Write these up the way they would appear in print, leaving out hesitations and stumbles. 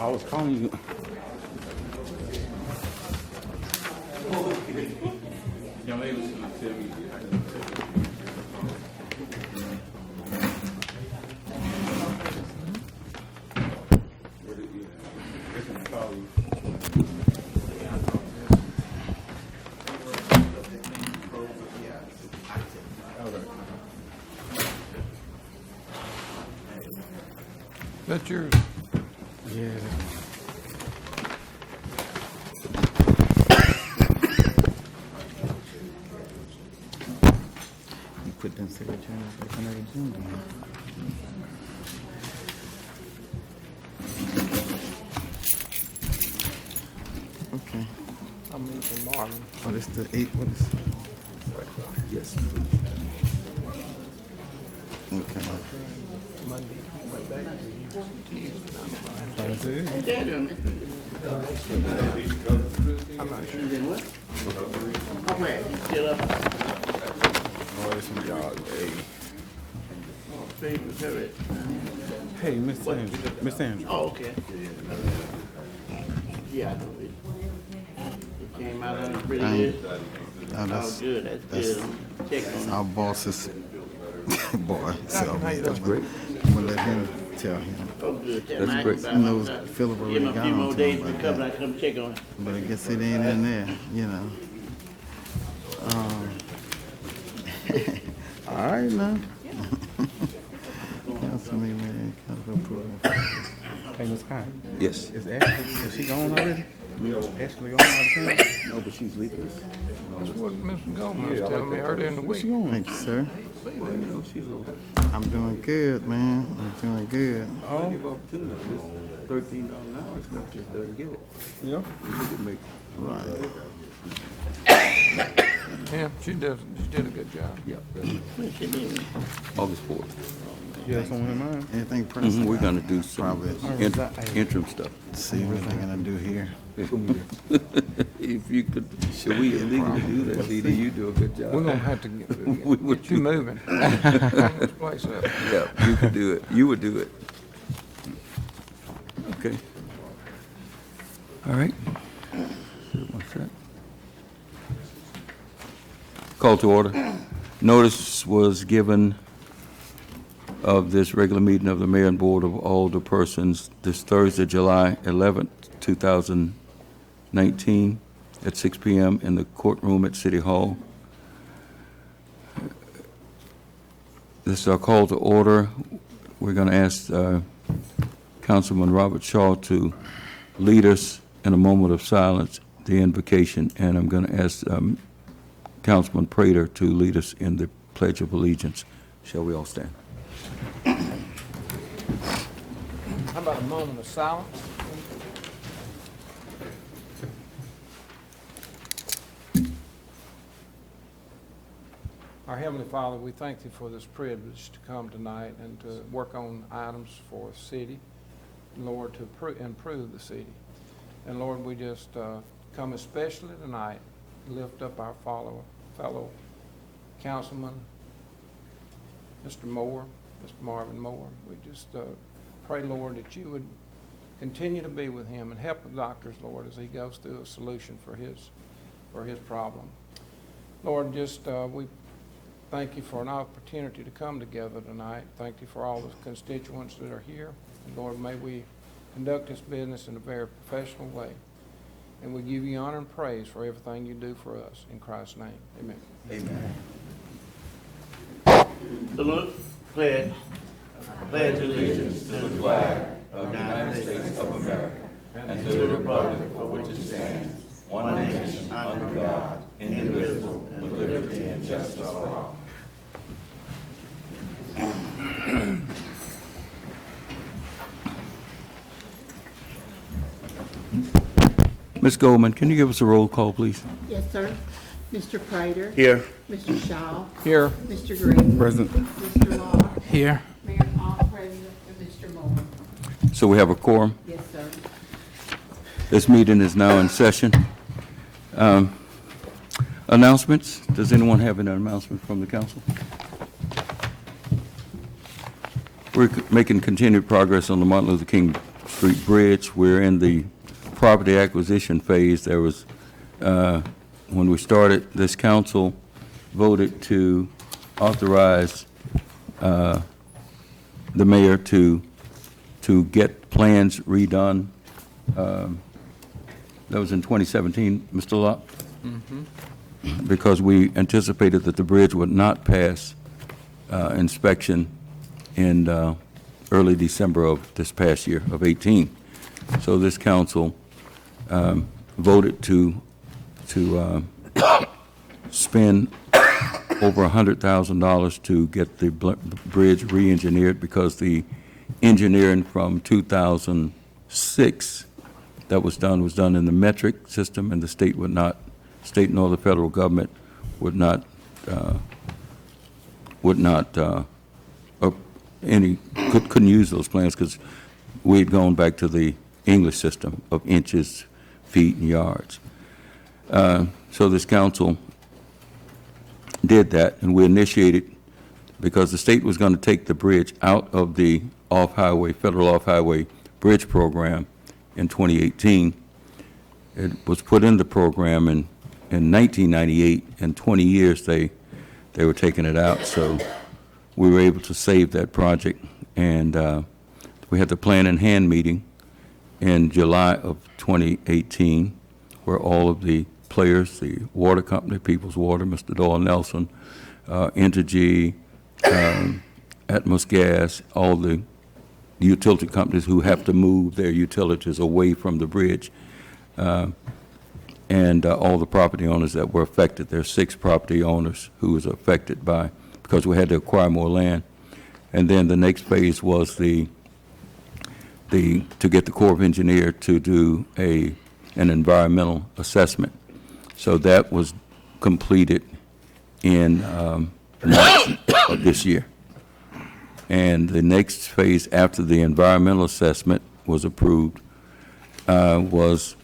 I was calling you. Young lady was going to tell me. That's yours. Yeah. You put them signatures back on the agenda. Okay. I'm meeting Martin. Oh, this the 8. What is? Yes. Okay. Monday. Went back to Tuesday. That's it. I'm not sure. Oh, this one, y'all. Hey, Miss Andrew. Miss Andrew. Oh, okay. Yeah, I know it. It came out on pretty good. Oh, Oh, that's good, that's good. Check on our boss's boy. So That's great. I'm gonna let him tell him. it. Oh, good. Tell That's Mike great. about He knows it. Philip Give already him a got few on more to days him to about come that. and I come check on it. But I guess it ain't in there, you know. All right now. Councilman, man, council approval. Hey, Ms. Kine, Yes. is Ashley, is she gone already? Ashley gone out of town? No, but she's leaving. That's what Mr. Goldman was telling me earlier in the week. Thank you, sir. I'm doing good, man. I'm doing good. Give opportunity. This $13 an hour stuff just doesn't get it. Yeah. You could make Right. Yeah, she did a good job. August 4th. You have someone in mind? Anything personal? We're gonna do some Probably. interim stuff. See what they're gonna do here. If you could, should we illegally do that? Either you do a good job. We're gonna have to get would you moving. This place up. Yeah, you could do it. You would do it. Okay. All right. What's that? Call to order. Notice was given of this regular meeting of the Mayor and Board of Alderpersons this Thursday, July 11th, 2019, at 6 p.m. in the courtroom at City Hall. This is our call to order. We're going to ask Councilman Robert Shaw to lead us in a moment of silence, the invocation, and I'm going to ask Councilman Prater to lead us in the Pledge of Allegiance. Shall we all stand? How about a moment of silence? Our Heavenly Father, we thank you for this privilege to come tonight and to work on items for the city, Lord, to improve the city. And Lord, we just come especially tonight, lift up our fellow councilman, Mr. Moore, Mr. Marvin Moore. We just pray, Lord, that you would continue to be with him and help the doctors, Lord, as he goes through a solution for his problem. Lord, just we thank you for an opportunity to come together tonight. Thank you for all the constituents that are here. And Lord, may we conduct this business in a very professional way. And we give you honor and praise for everything you do for us. In Christ's name, amen. Amen. Salute, pledge allegiance to the flag of the United States of America and to the republic for which it stands, one nation, under God, indivisible, with liberty and justice for all. Ms. Goldman, can you give us a roll call, please? Yes, sir. Mr. Prater. Here. Mr. Shaw. Here. Mr. Green. Present. Mr. Law. Here. Mayor Hall, President, and Mr. Moore. So we have a quorum. Yes, sir. This meeting is now in session. Announcements? Does anyone have an announcement from the council? We're making continued progress on the Martin Luther King Street Bridge. We're in the property acquisition phase. There was, when we started, this council voted to authorize the mayor to get plans redone. That was in 2017, Mr. Locke? Because we anticipated that the bridge would not pass inspection in early December of this past year, of 18. So this council voted to spend over $100,000 to get the bridge re-engineered, because the engineering from 2006 that was done in the metric system, and the state would not, state nor the federal government would not couldn't use those plans, because we had gone back to the English system of inches, feet, and yards. So this council did that, and we initiated, because the state was going to take the bridge out of the off-highway, federal off-highway bridge program in 2018. It was put in the program in 1998, and 20 years they were taking it out. So we were able to save that project, and we had the plan in hand meeting in July of 2018, where all of the players, the water company, People's Water, Mr. Doyle Nelson, Entergy, Atmos Gas, all the utility companies who have to move their utilities away from the bridge, and all the property owners that were affected. There are 6 property owners who was affected by, because we had to acquire more land. And then the next phase was to get the Corps of Engineers to do an environmental assessment. So that was completed in March of this year. And the next phase after the environmental assessment was approved was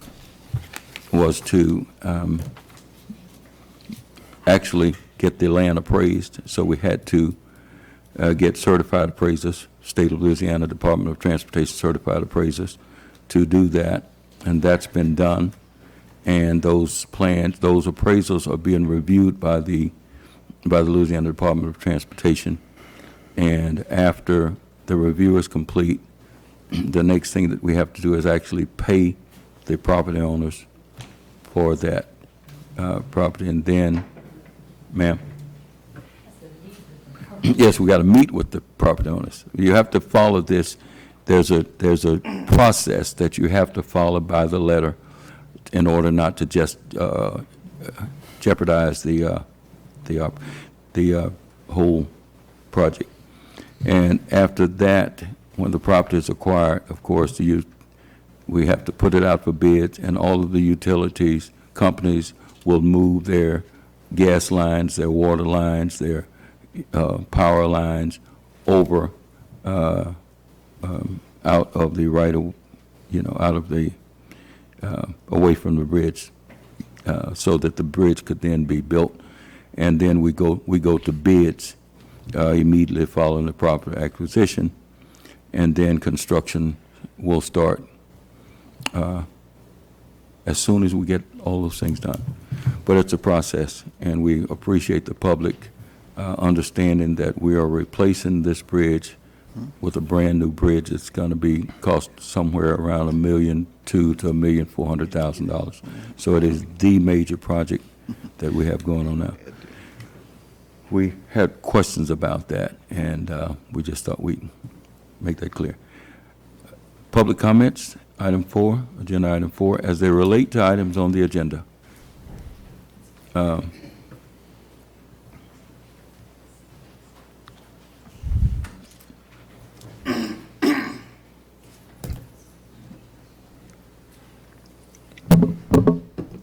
to actually get the land appraised. So we had to get certified appraisers, State of Louisiana Department of Transportation certified appraisers, to do that, and that's been done. And those plans, those appraisals are being reviewed by the Louisiana Department of Transportation. And after the review is complete, the next thing that we have to do is actually pay the property owners for that property. And then, ma'am? Yes, we got to meet with the property owners. You have to follow this. There's a process that you have to follow by the letter in order not to just jeopardize the whole project. And after that, when the property is acquired, of course, we have to put it out for bids, and all of the utilities companies will move their gas lines, their water lines, their power lines over out of the right of, out of the away from the bridge, so that the bridge could then be built. And then we go to bids immediately following the property acquisition, and then construction will start as soon as we get all those things done. But it's a process, and we appreciate the public understanding that we are replacing this bridge with a brand-new bridge. It's going to be cost somewhere around $1.2 million to $1.4 million. So it is the major project that we have going on now. We had questions about that, and we just thought we'd make that clear. Public comments, item 4, agenda item 4, as they relate to items on the agenda.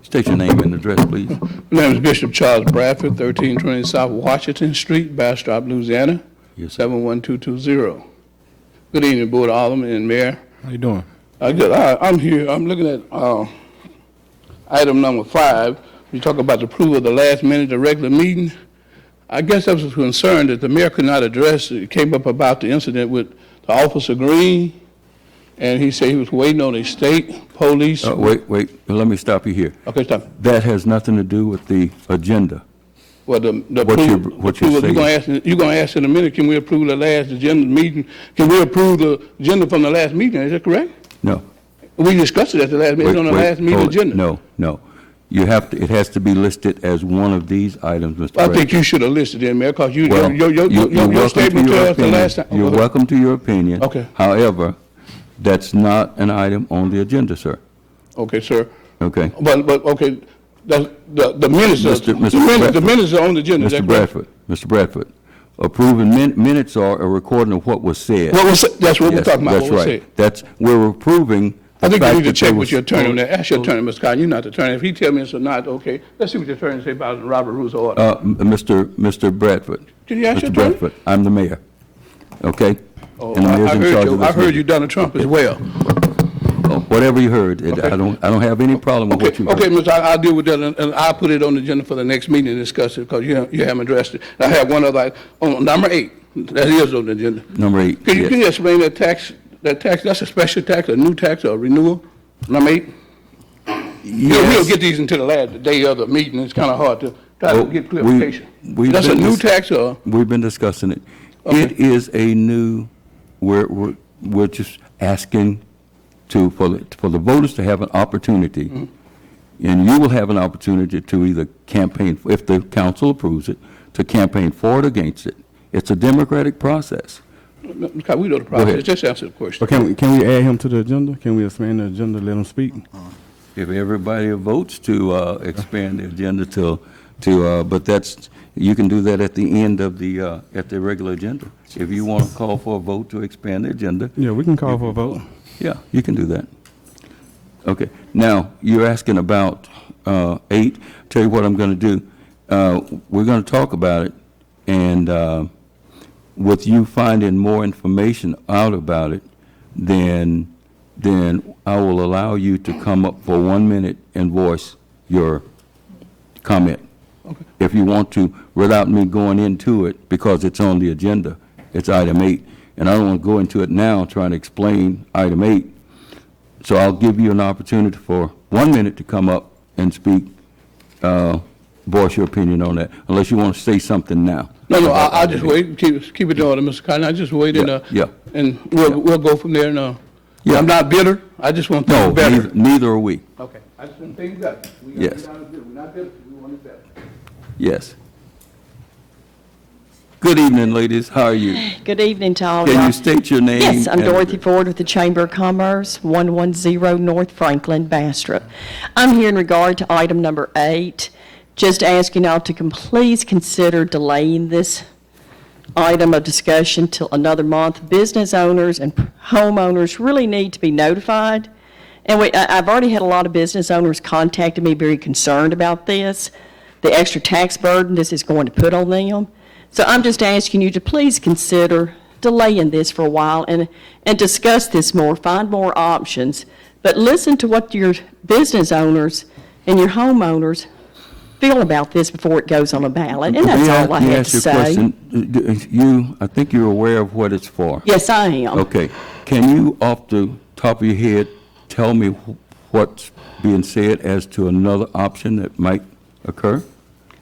State your name and address, please. My name is Bishop Charles Bradford, 1320 South Washington Street, Bastrop, Louisiana, Yes, sir. 71220. Good evening, Board of Alderman and Mayor. How you doing? Good. I'm here. I'm looking at item number 5. You talk about the approval of the last minute of regular meeting. I guess I was concerned that the mayor could not address. It came up about the incident with the Officer Green, and he said he was waiting on a state police. Wait, let me stop you here. Okay, stop. That has nothing to do with the agenda. Well, the What you're approval, you're gonna ask in a minute, can we approve the last agenda meeting? Can we approve the agenda from the last meeting? Is that correct? No. We discussed it at the last meeting, on the last meeting hold it. agenda. No. You have to, it has to be listed as one of these items, Mr. I think Bradford. you should have listed it, Mayor, because Well, you're your welcome statement to to your us the last time. opinion. You're welcome to your opinion. Okay. However, that's not an item on the agenda, sir. Okay, sir. Okay? But, okay, the minutes, Mr. the minutes are on the agenda, is that Mr. correct? Mr. Bradford, approving minutes are a recording of what was said. That's what we're Yes, talking about, what was said. That's right. We're approving I the think you fact need to that check there with was- your attorney on that. Ask your attorney, Mr. Cotton, you're not the attorney. If he tell me it's not, okay, let's see what your attorney say about it in Robert Rules of Order. Mr. Bradford. Can you ask your Mr. attorney? Bradford, I'm the mayor. Okay? Oh, And the mayor's in charge of I this heard meeting. you Donald Trump as well. Whatever you heard, I don't have any problem with what you heard. Okay, Mr. I'll deal with that, and I'll put it on the agenda for the next meeting and discuss it, because you haven't addressed it. I have one other, on number 8, that is on the agenda. Number 8, Can you yes. explain that tax, that's a special tax, a new tax, or a renewal? Number 8? You know, we don't get these until the last day of the meeting, it's kind of hard to try to Well, get clarification. we've That's a been new dis- tax, or? We've been discussing it. Okay. It is a new, we're just asking for the voters to have an opportunity, Mm-hmm. and you will have an opportunity to either campaign, if the council approves it, to campaign for it or against it. It's a democratic process. Because we know the ahead. process, just answer the question. But can we add him to the agenda? Can we expand the agenda, let him speak? If everybody votes to expand the agenda but that's, you can do that at the end of at the regular agenda. If you want to call for a vote to expand the agenda, Yeah, we can call for a vote. yeah, you can do that. Okay. Now, you're asking about 8. Tell you what I'm going to do. We're going to talk about it, and with you finding more information out about it, then I will allow you to come up for 1 minute and voice your comment. Okay. If you want to, without me going into it, because it's on the agenda. It's item 8, and I don't want to go into it now trying to explain item 8. So I'll give you an opportunity for 1 minute to come up and speak, voice your opinion on that, unless you want to say something now. No, I'll just wait, keep it in order, Mr. Cotton, I just wait, and, Yeah. and we'll go from there, and, Yeah. I'm not bitter, I just want No, things better. neither are we. Okay, I just want things better. Yes. We're not bitter, we want it better. Yes. Good evening, ladies. How are you? Good evening to all of Can y'all. you state your name? Yes, I'm and- Dorothy Ford with the Chamber of Commerce, 110 North Franklin, Bastrop. I'm here in regard to item number 8, just asking y'all to please consider delaying this item of discussion till another month. Business owners and homeowners really need to be notified. And I've already had a lot of business owners contacted me very concerned about this, the extra tax burden this is going to put on them. So I'm just asking you to please consider delaying this for a while and discuss this more, find more options, but listen to what your business owners and your homeowners feel about this before it goes on a ballot, and that's all I May have ask to you a say. question? I think you're aware of what it's for. Yes, I am. Okay. Can you, off the top of your head, tell me what's being said as to another option that might occur?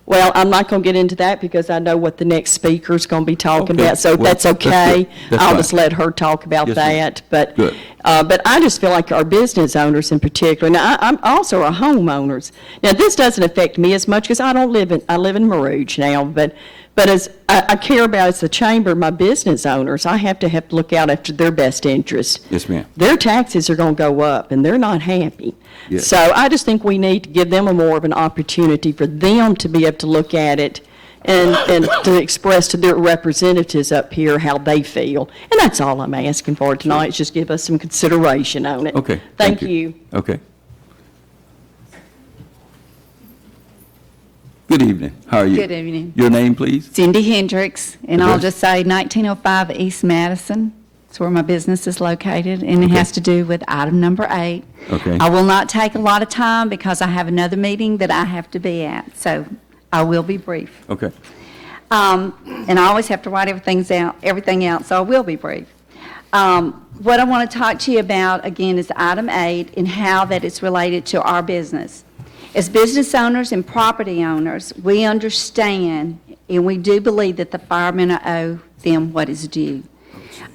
Well, I'm not going to get into that because I know what the next speaker's going to be talking Okay. about, so if Well, that's that's good. okay, That's I'll fine. just let her talk about Yes, ma'am. that. But, Good. but I just feel like our business owners in particular, now, I'm also a homeowners. Now, this doesn't affect me as much because I live in Marouge now, but as I care about as the chamber, my business owners, I have to look out after their best interest. Yes, ma'am. Their taxes are going to go up, and they're not happy. Yes. So I just think we need to give them more of an opportunity for them to be able to look at it and to express to their representatives up here how they feel. And that's all I'm asking for tonight, is just give us some consideration on it. Okay. Thank you. Okay. Good evening. How are you? Good evening. Your name, please? Cindy Hendricks, and I'll Address? just say 1905 East Madison. That's where my business is located, and it Okay. has to do with item number 8. Okay. I will not take a lot of time because I have another meeting that I have to be at, so I will be brief. Okay. And I always have to write everything out, so I will be brief. What I want to talk to you about, again, is item 8 and how that is related to our business. As business owners and property owners, we understand and we do believe that the firemen owe them what is due.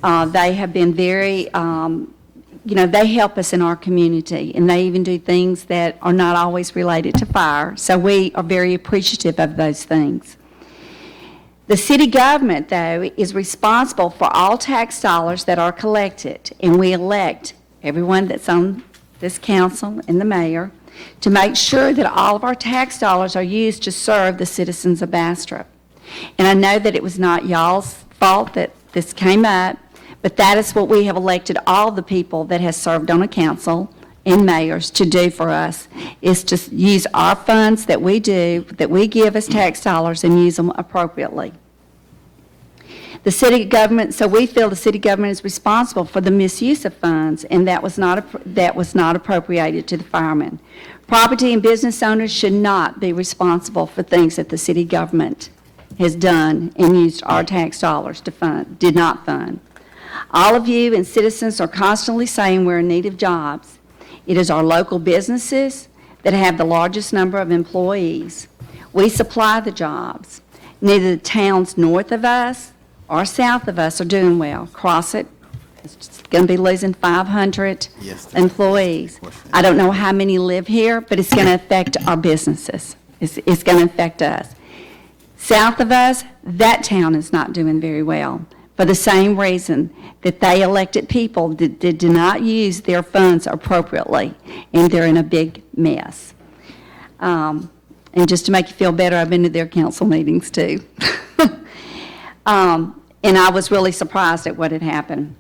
They have been very, they help us in our community, and they even do things that are not always related to fire. So we are very appreciative of those things. The city government, though, is responsible for all tax dollars that are collected, and we elect everyone that's on this council and the mayor to make sure that all of our tax dollars are used to serve the citizens of Bastrop. And I know that it was not y'all's fault that this came up, but that is what we have elected all the people that has served on a council and mayors to do for us, is to use our funds that we give as tax dollars and use them appropriately. The city government, so we feel the city government is responsible for the misuse of funds, and that was not appropriated to the firemen. Property and business owners should not be responsible for things that the city government has done and used our tax dollars to fund, did not fund. All of you and citizens are constantly saying we're in need of jobs. It is our local businesses that have the largest number of employees. We supply the jobs. Neither the towns north of us or south of us are doing well. Crossett is going to be losing 500 employees. I don't know how many live here, but it's going to affect our businesses. It's going to affect us. South of us, that town is not doing very well for the same reason that they elected people that did not use their funds appropriately, and they're in a big mess. And just to make you feel better, I've been to their council meetings too. And I was really surprised at what had happened.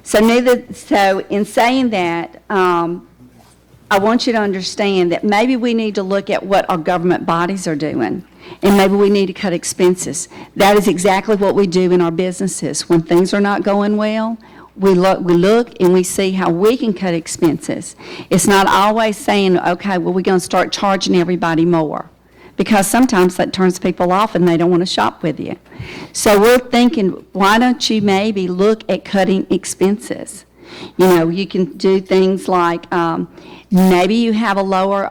So in saying that, I want you to understand that maybe we need to look at what our government bodies are doing, and maybe we need to cut expenses. That is exactly what we do in our businesses. When things are not going well, we look and we see how we can cut expenses. It's not always saying, okay, well, we're going to start charging everybody more, because sometimes that turns people off and they don't want to shop with you. So we're thinking, why don't you maybe look at cutting expenses? You know, you can do things like maybe you have a lower,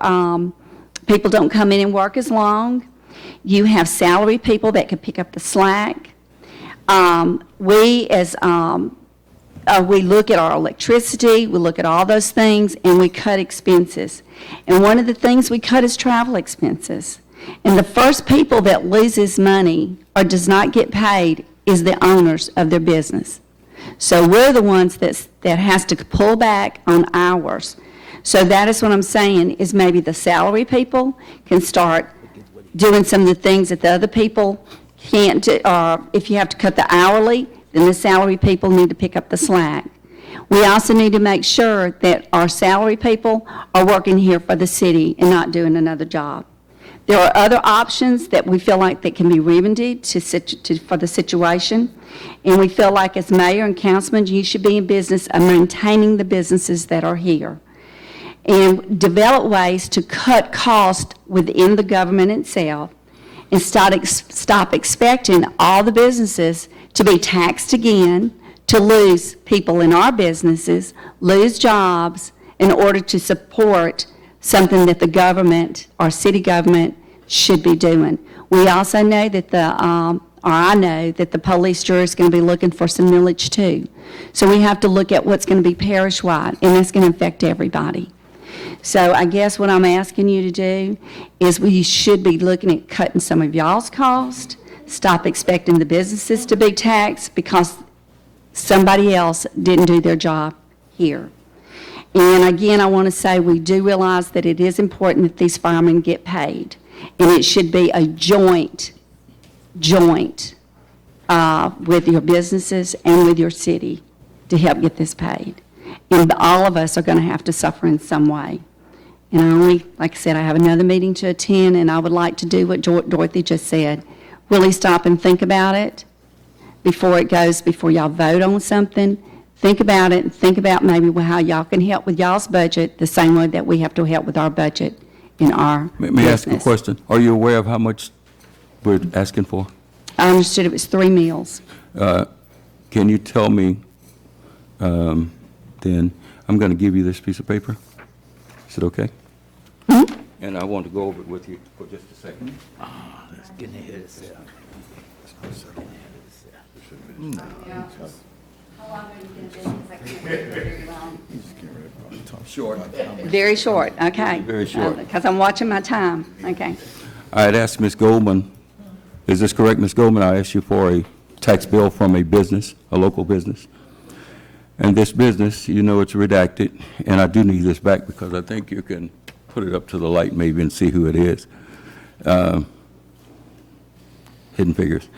people don't come in and work as long. You have salary people that can pick up the slack. We look at our electricity, we look at all those things, and we cut expenses. And one of the things we cut is travel expenses. And the first people that loses money or does not get paid is the owners of their business. So we're the ones that has to pull back on hours. So that is what I'm saying, is maybe the salary people can start doing some of the things that the other people can't do. Or if you have to cut the hourly, then the salary people need to pick up the slack. We also need to make sure that our salary people are working here for the city and not doing another job. There are other options that we feel like that can be remedied for the situation, and we feel like as mayor and councilman, you should be in business of maintaining the businesses that are here, and develop ways to cut costs within the government itself, and stop expecting all the businesses to be taxed again, to lose people in our businesses, lose jobs in order to support something that the government, our city government, should be doing. We also know that I know that the police jury is going to be looking for some millage too. So we have to look at what's going to be parish-wide, and that's going to affect everybody. So I guess what I'm asking you to do is we should be looking at cutting some of y'all's cost, stop expecting the businesses to be taxed because somebody else didn't do their job here. And again, I want to say we do realize that it is important that these firemen get paid, and it should be a joint with your businesses and with your city to help get this paid. And all of us are going to have to suffer in some way. And like I said, I have another meeting to attend, and I would like to do what Dorothy just said, really stop and think about it before y'all vote on something. Think about it, and think about maybe how y'all can help with y'all's budget the same way that we have to help with our budget in our May I ask a business. question? Are you aware of how much we're asking for? I understood it was 3 meals. Can you tell me then I'm going to give you this piece of paper. Is it okay? And I want to go over it with you for just a second. Let's get ahead of itself. Short. Very short, okay. Very short. Because I'm watching my time, okay. I'd asked Ms. Goldman, is this correct, Ms. Goldman? I asked you for a tax bill from a business, a local business. And this business, you know it's redacted, and I do need this back because I think you can put it up to the light maybe and see who it is. Hidden Figures.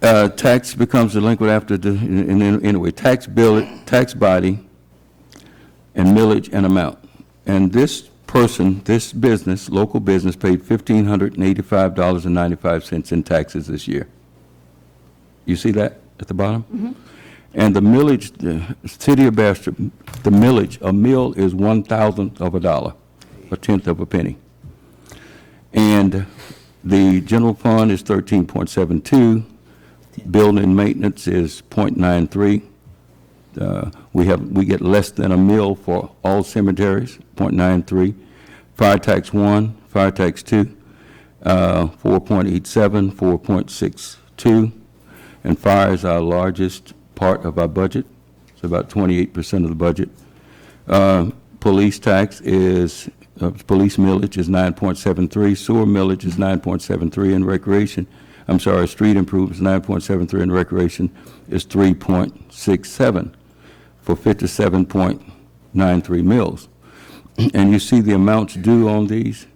Tax becomes delinquent after, anyway, tax bill, tax body, and millage and amount. And this person, this business, local business, paid $1,585.95 in taxes this year. You see that at the bottom? Mm-hmm. And the millage, the city of Bastrop, the millage, a mill is 1/1,000th of a dollar, a tenth of a penny. And the general fund is 13.72. Building and maintenance is 0.93. We get less than a mill for all cemeteries, 0.93. Fire tax 1, fire tax 2, 4.87, 4.62. And fire is our largest part of our budget. It's about 28% of the budget. Police tax is, police millage is 9.73, sewer millage is 9.73, and recreation, I'm sorry, street improvements 9.73, and recreation is 3.67 for 57.93 mills. And you see the amounts due on these?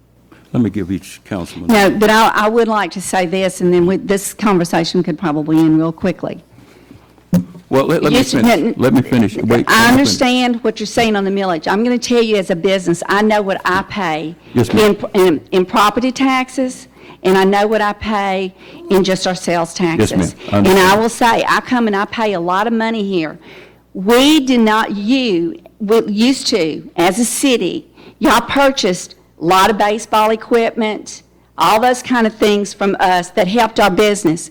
Let me give each councilman. No, but I would like to say this, and then this conversation could probably end real quickly. Well, let me Yes, finish. Let me finish. Wait, I understand what you're saying on the millage. I'm going to tell you as a business, I know what I pay Yes, ma'am. in property taxes, and I know what I pay in just our sales taxes. ma'am. I And I understand. will say, I come and I pay a lot of money here. We did not, we used to, as a city, y'all purchased a lot of baseball equipment, all those kind of things from us that helped our business.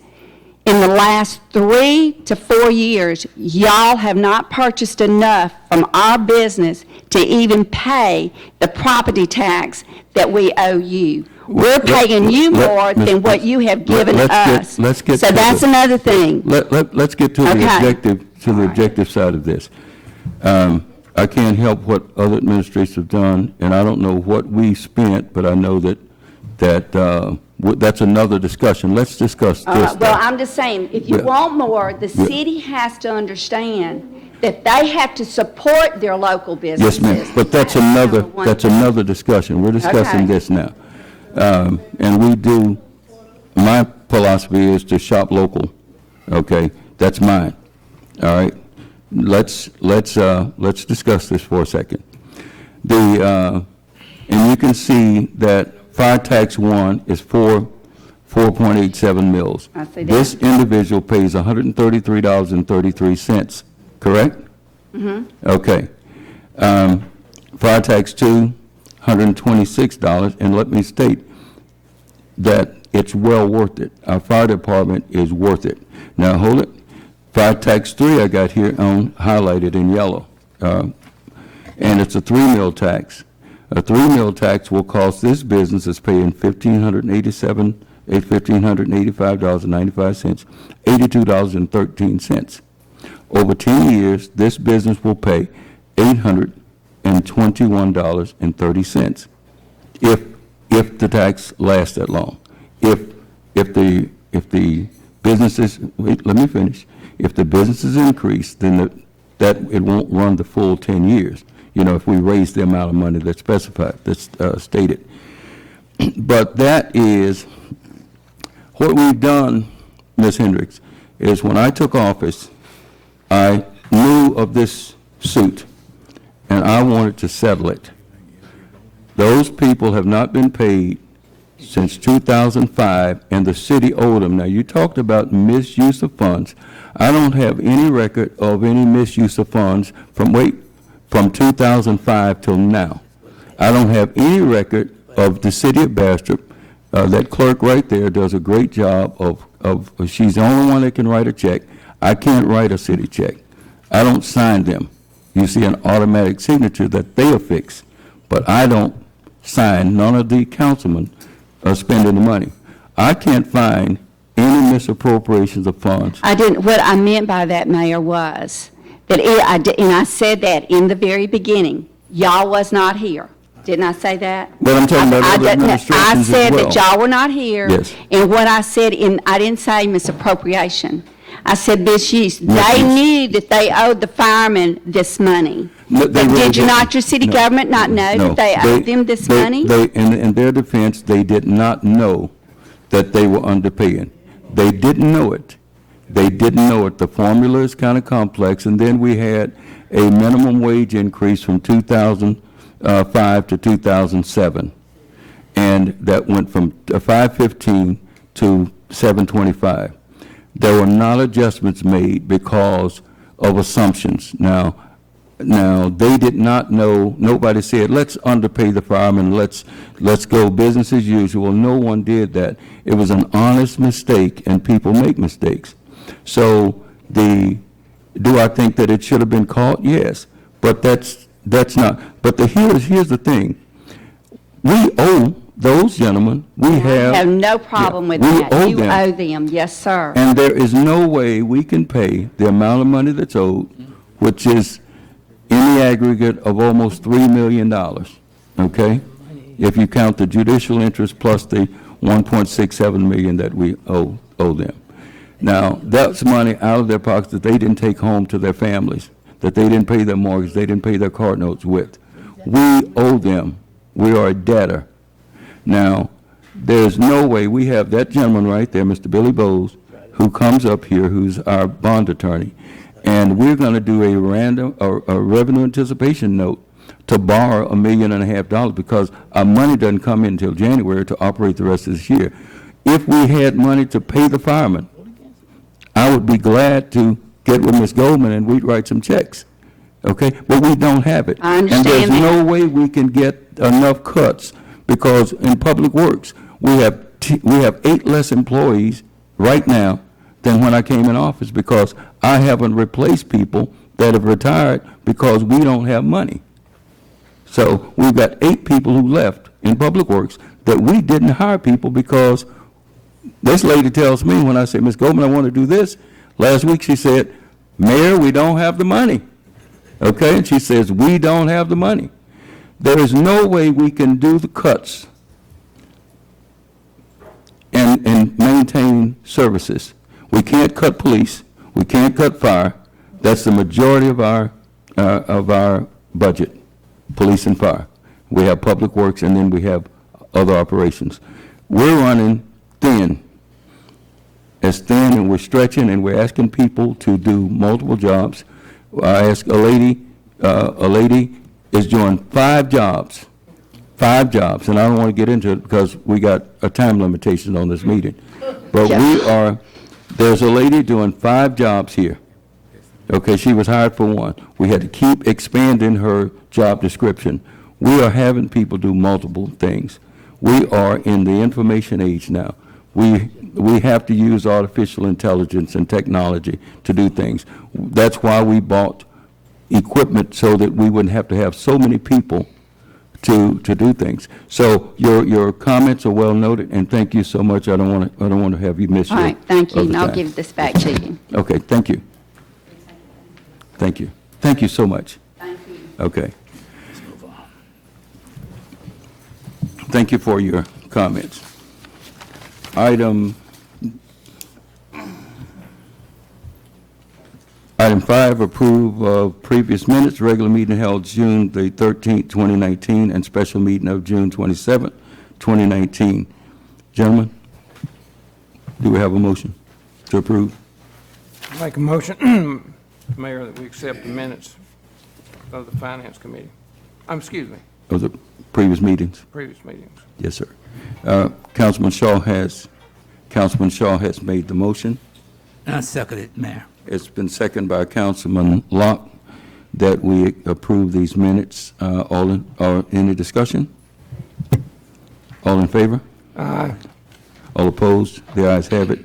In the last 3 to 4 years, y'all have not purchased enough from our business to even pay the property tax that we owe you. We're paying you more than what you have given us. let's get So to that's the- another thing. Let's get to the Okay. objective side of this. I can't help what other administrations have done, and I don't know what we spent, but I know that that's another discussion. Let's discuss this. Well, though. I'm just saying, if you Yeah. want more, the city has to understand that they have to support their local Yes, businesses. ma'am, but that's number one. another discussion. We're discussing Okay. this now. And we do, my philosophy is to shop local, okay? That's mine, all right? Let's discuss this for a second. And you can see that fire tax 1 is 4.87 mils. I see that. This individual pays $133.33, correct? Mm-hmm. Okay. Fire tax 2, $126, and let me state that it's well worth it. Our fire department is worth it. Now, hold it. Fire tax 3 I got here on, highlighted in yellow, and it's a 3-mil tax. A 3-mil tax will cost this business that's paying $1,585.95, $82.13. Over 10 years, this business will pay $821.30 if the tax lasts that long. If the businesses, wait, let me finish. If the businesses increase, then that it won't run the full 10 years. You know, if we raise the amount of money that's specified, that's stated. But that is, what we've done, Ms. Hendricks, is when I took office, I knew of this suit, and I wanted to settle it. Those people have not been paid since 2005, and the city owed them. Now, you talked about misuse of funds. I don't have any record of any misuse of funds from 2005 till now. I don't have any record of the city of Bastrop. That clerk right there does a great job of she's the only one that can write a check. I can't write a city check. I don't sign them. You see an automatic signature that they affix, but I don't sign. None of the councilmen are spending the money. I can't find any misappropriations of funds. What I meant by that, Mayor, was that and I said that in the very beginning. Y'all was not here. Didn't I say that? But I'm talking about other I administrations as said well. that y'all were not here. Yes. And what I said I didn't say misappropriation. I said misuse. They Misuse. knew that they owed the firemen this money. No, they But really did you not, didn't. your city No. government, not know No, that they owed them this money? In their defense, they did not know that they were underpaying. They didn't know it. They didn't know it. The formula is kind of complex, and then we had a minimum wage increase from 2005 to 2007, and that went from $5.15 to $7.25. There were not adjustments made because of assumptions. Now, they did not know, nobody said, let's underpay the firemen, let's go business as usual. No one did that. It was an honest mistake, and people make mistakes. So do I think that it should have been caught? Yes, but that's not. But here's the thing. We owe those gentlemen, I have no problem with we that. owe You them. owe them, yes, sir. And there is no way we can pay the amount of money that's owed, which is in the aggregate of almost $3 million, okay? If you count the judicial interest plus the $1.67 million that we owe them. Now, that's money out of their pockets that they didn't take home to their families, that they didn't pay their mortgage, they didn't pay their car notes with. We owe them. We are a debtor. Now, there's no way, we have that gentleman right there, Mr. Billy Bowes, who comes up here, who's our bond attorney, and we're going to do a revenue anticipation note to borrow $1.5 million because our money doesn't come in until January to operate the rest of this year. If we had money to pay the firemen, I would be glad to get with Ms. Goldman and we'd write some checks, okay? But we don't have it. I understand And there's that. no way we can get enough cuts because in Public Works, we have 8 less employees right now than when I came in office because I haven't replaced people that have retired because we don't have money. So we've got 8 people who left in Public Works that we didn't hire people because this lady tells me when I say, Ms. Goldman, I want to do this. Last week she said, Mayor, we don't have the money. Okay, and she says, we don't have the money. There is no way we can do the cuts and maintain services. We can't cut police. We can't cut fire. That's the majority of our budget, police and fire. We have Public Works, and then we have other operations. We're running thin, and we're stretching, and we're asking people to do multiple jobs. I asked a lady is doing 5 jobs, and I don't want to get into it because we got a time limitation on this meeting. But there's a lady doing 5 jobs here. Okay, she was hired for 1. We had to keep expanding her job description. We are having people do multiple things. We are in the information age now. We have to use artificial intelligence and technology to do things. That's why we bought equipment so that we wouldn't have to have so many people to do things. So your comments are well noted, and thank you so much. I don't want to have you miss All your right, thank you, and I'll overtime. give this back to you. Okay, thank you. Thank you. Thank you so much. Thank you. Okay. Thank you for your comments. Item 5, approve of previous minutes, regular meeting held June the 13th, 2019, and special meeting of June 27th, 2019. Gentlemen, do we have a motion to approve? Make a motion, Mayor, that we accept the minutes of the Finance Committee. Excuse me, Of the previous meetings? previous meetings. Yes, sir. Councilman Shaw has made the motion. I second it, Mayor. It's been seconded by Councilman Locke that we approve these minutes. Any discussion? All in favor? Aye. All opposed? The ayes have it.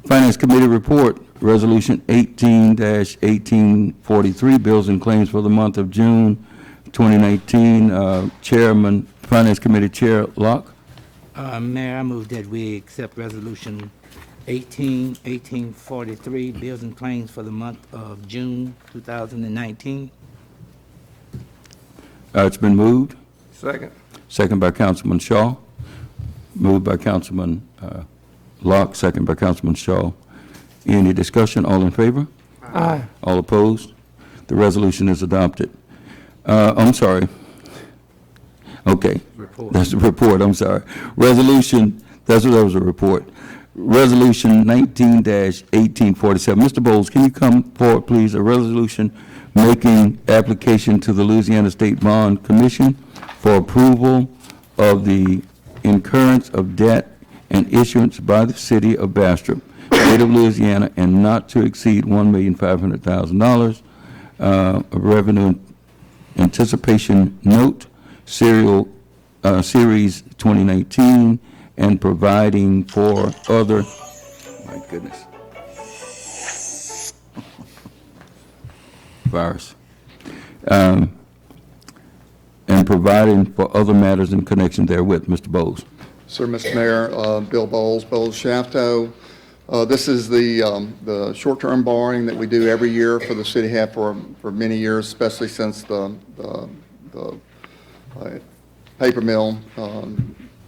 Finance Committee report. Resolution 18-1843, bills and claims for the month of June 2019. Chairman, Finance Committee Chair Locke. Mayor, I move that we accept Resolution 1843, bills and claims for the month of June 2019. It's been moved. Second. Second by Councilman Shaw. Moved by Councilman Locke, second by Councilman Shaw. Any discussion? All in favor? Aye. All opposed? The resolution is adopted. I'm sorry. Okay. Report. That's the report, I'm sorry. Resolution, that was a report. Resolution 19-1847. Mr. Bowles, can you come forward, please? A resolution making application to the Louisiana State Bond Commission for approval of the incurrence of debt and issuance by the city of Bastrop, State of Louisiana, and not to exceed $1,500,000. A revenue anticipation note, Series 2019, and providing for other, my goodness, virus, and providing for other matters in connection therewith. Mr. Bowles. Sir, Mr. Mayor, Bill Bowles, Shafto. This is the short-term borrowing that we do every year for the city, have for many years, especially since the paper mill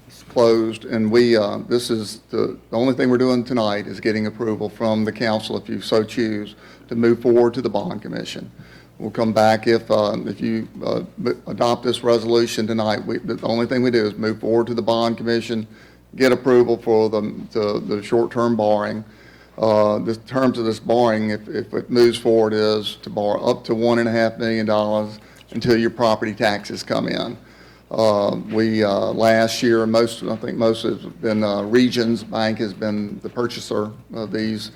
is closed. And this is the only thing we're doing tonight is getting approval from the council, if you so choose, to move forward to the bond commission. We'll come back if you adopt this resolution tonight. The only thing we do is move forward to the bond commission, get approval for the short-term borrowing. The terms of this borrowing, if it moves forward, is to borrow up to $1.5 million until your property taxes come in. Last year, I think most have been Regions Bank has been the purchaser of these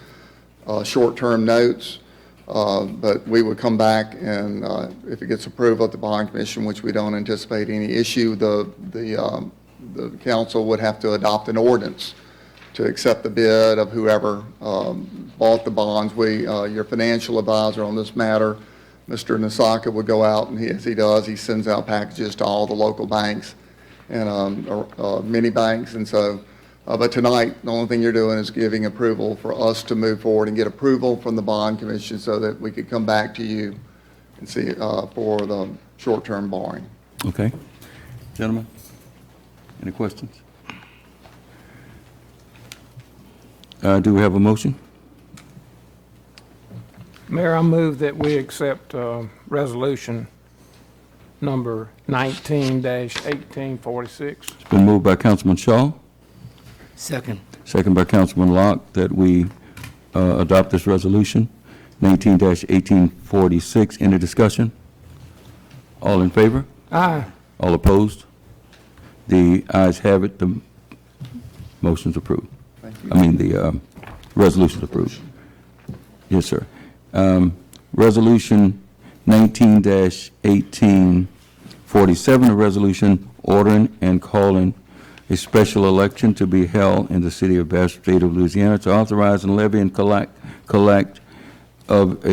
short-term notes. But we would come back and if it gets approved at the bond commission, which we don't anticipate any issue, the council would have to adopt an ordinance to accept the bid of whoever bought the bonds. Your financial advisor on this matter, Mr. Nasaka, would go out, and as he does, he sends out packages to all the local banks and many banks. And so, but tonight, the only thing you're doing is giving approval for us to move forward and get approval from the bond commission so that we could come back to you and see for the short-term borrowing. Okay. Gentlemen, any questions? Do we have a motion? Mayor, I move that we accept resolution number 19-1846. It's been moved by Councilman Shaw, Second. second by Councilman Locke, that we adopt this resolution, 19-1846. Any discussion? All in favor? Aye. All opposed? The ayes have it. The motion's approved. I mean, the resolution's approved. Yes, sir. Resolution 19-1847, a resolution ordering and calling a special election to be held in the city of Bastrop, State of Louisiana, to authorize and levy and collection of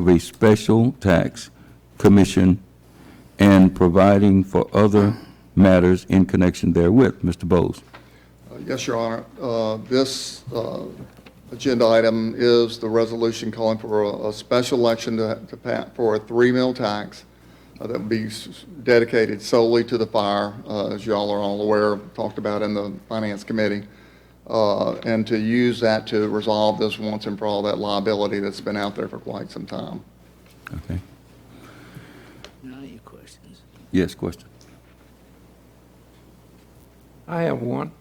a special tax commission and providing for other matters in connection therewith. Mr. Bowles. Yes, Your Honor. This agenda item is the resolution calling for a special election for a 3-mil tax that would be dedicated solely to the fire, as you all are all aware, talked about in the Finance Committee, and to use that to resolve this once and for all, that liability that's been out there for quite some time. Okay. Now your questions. Yes, question. I have one.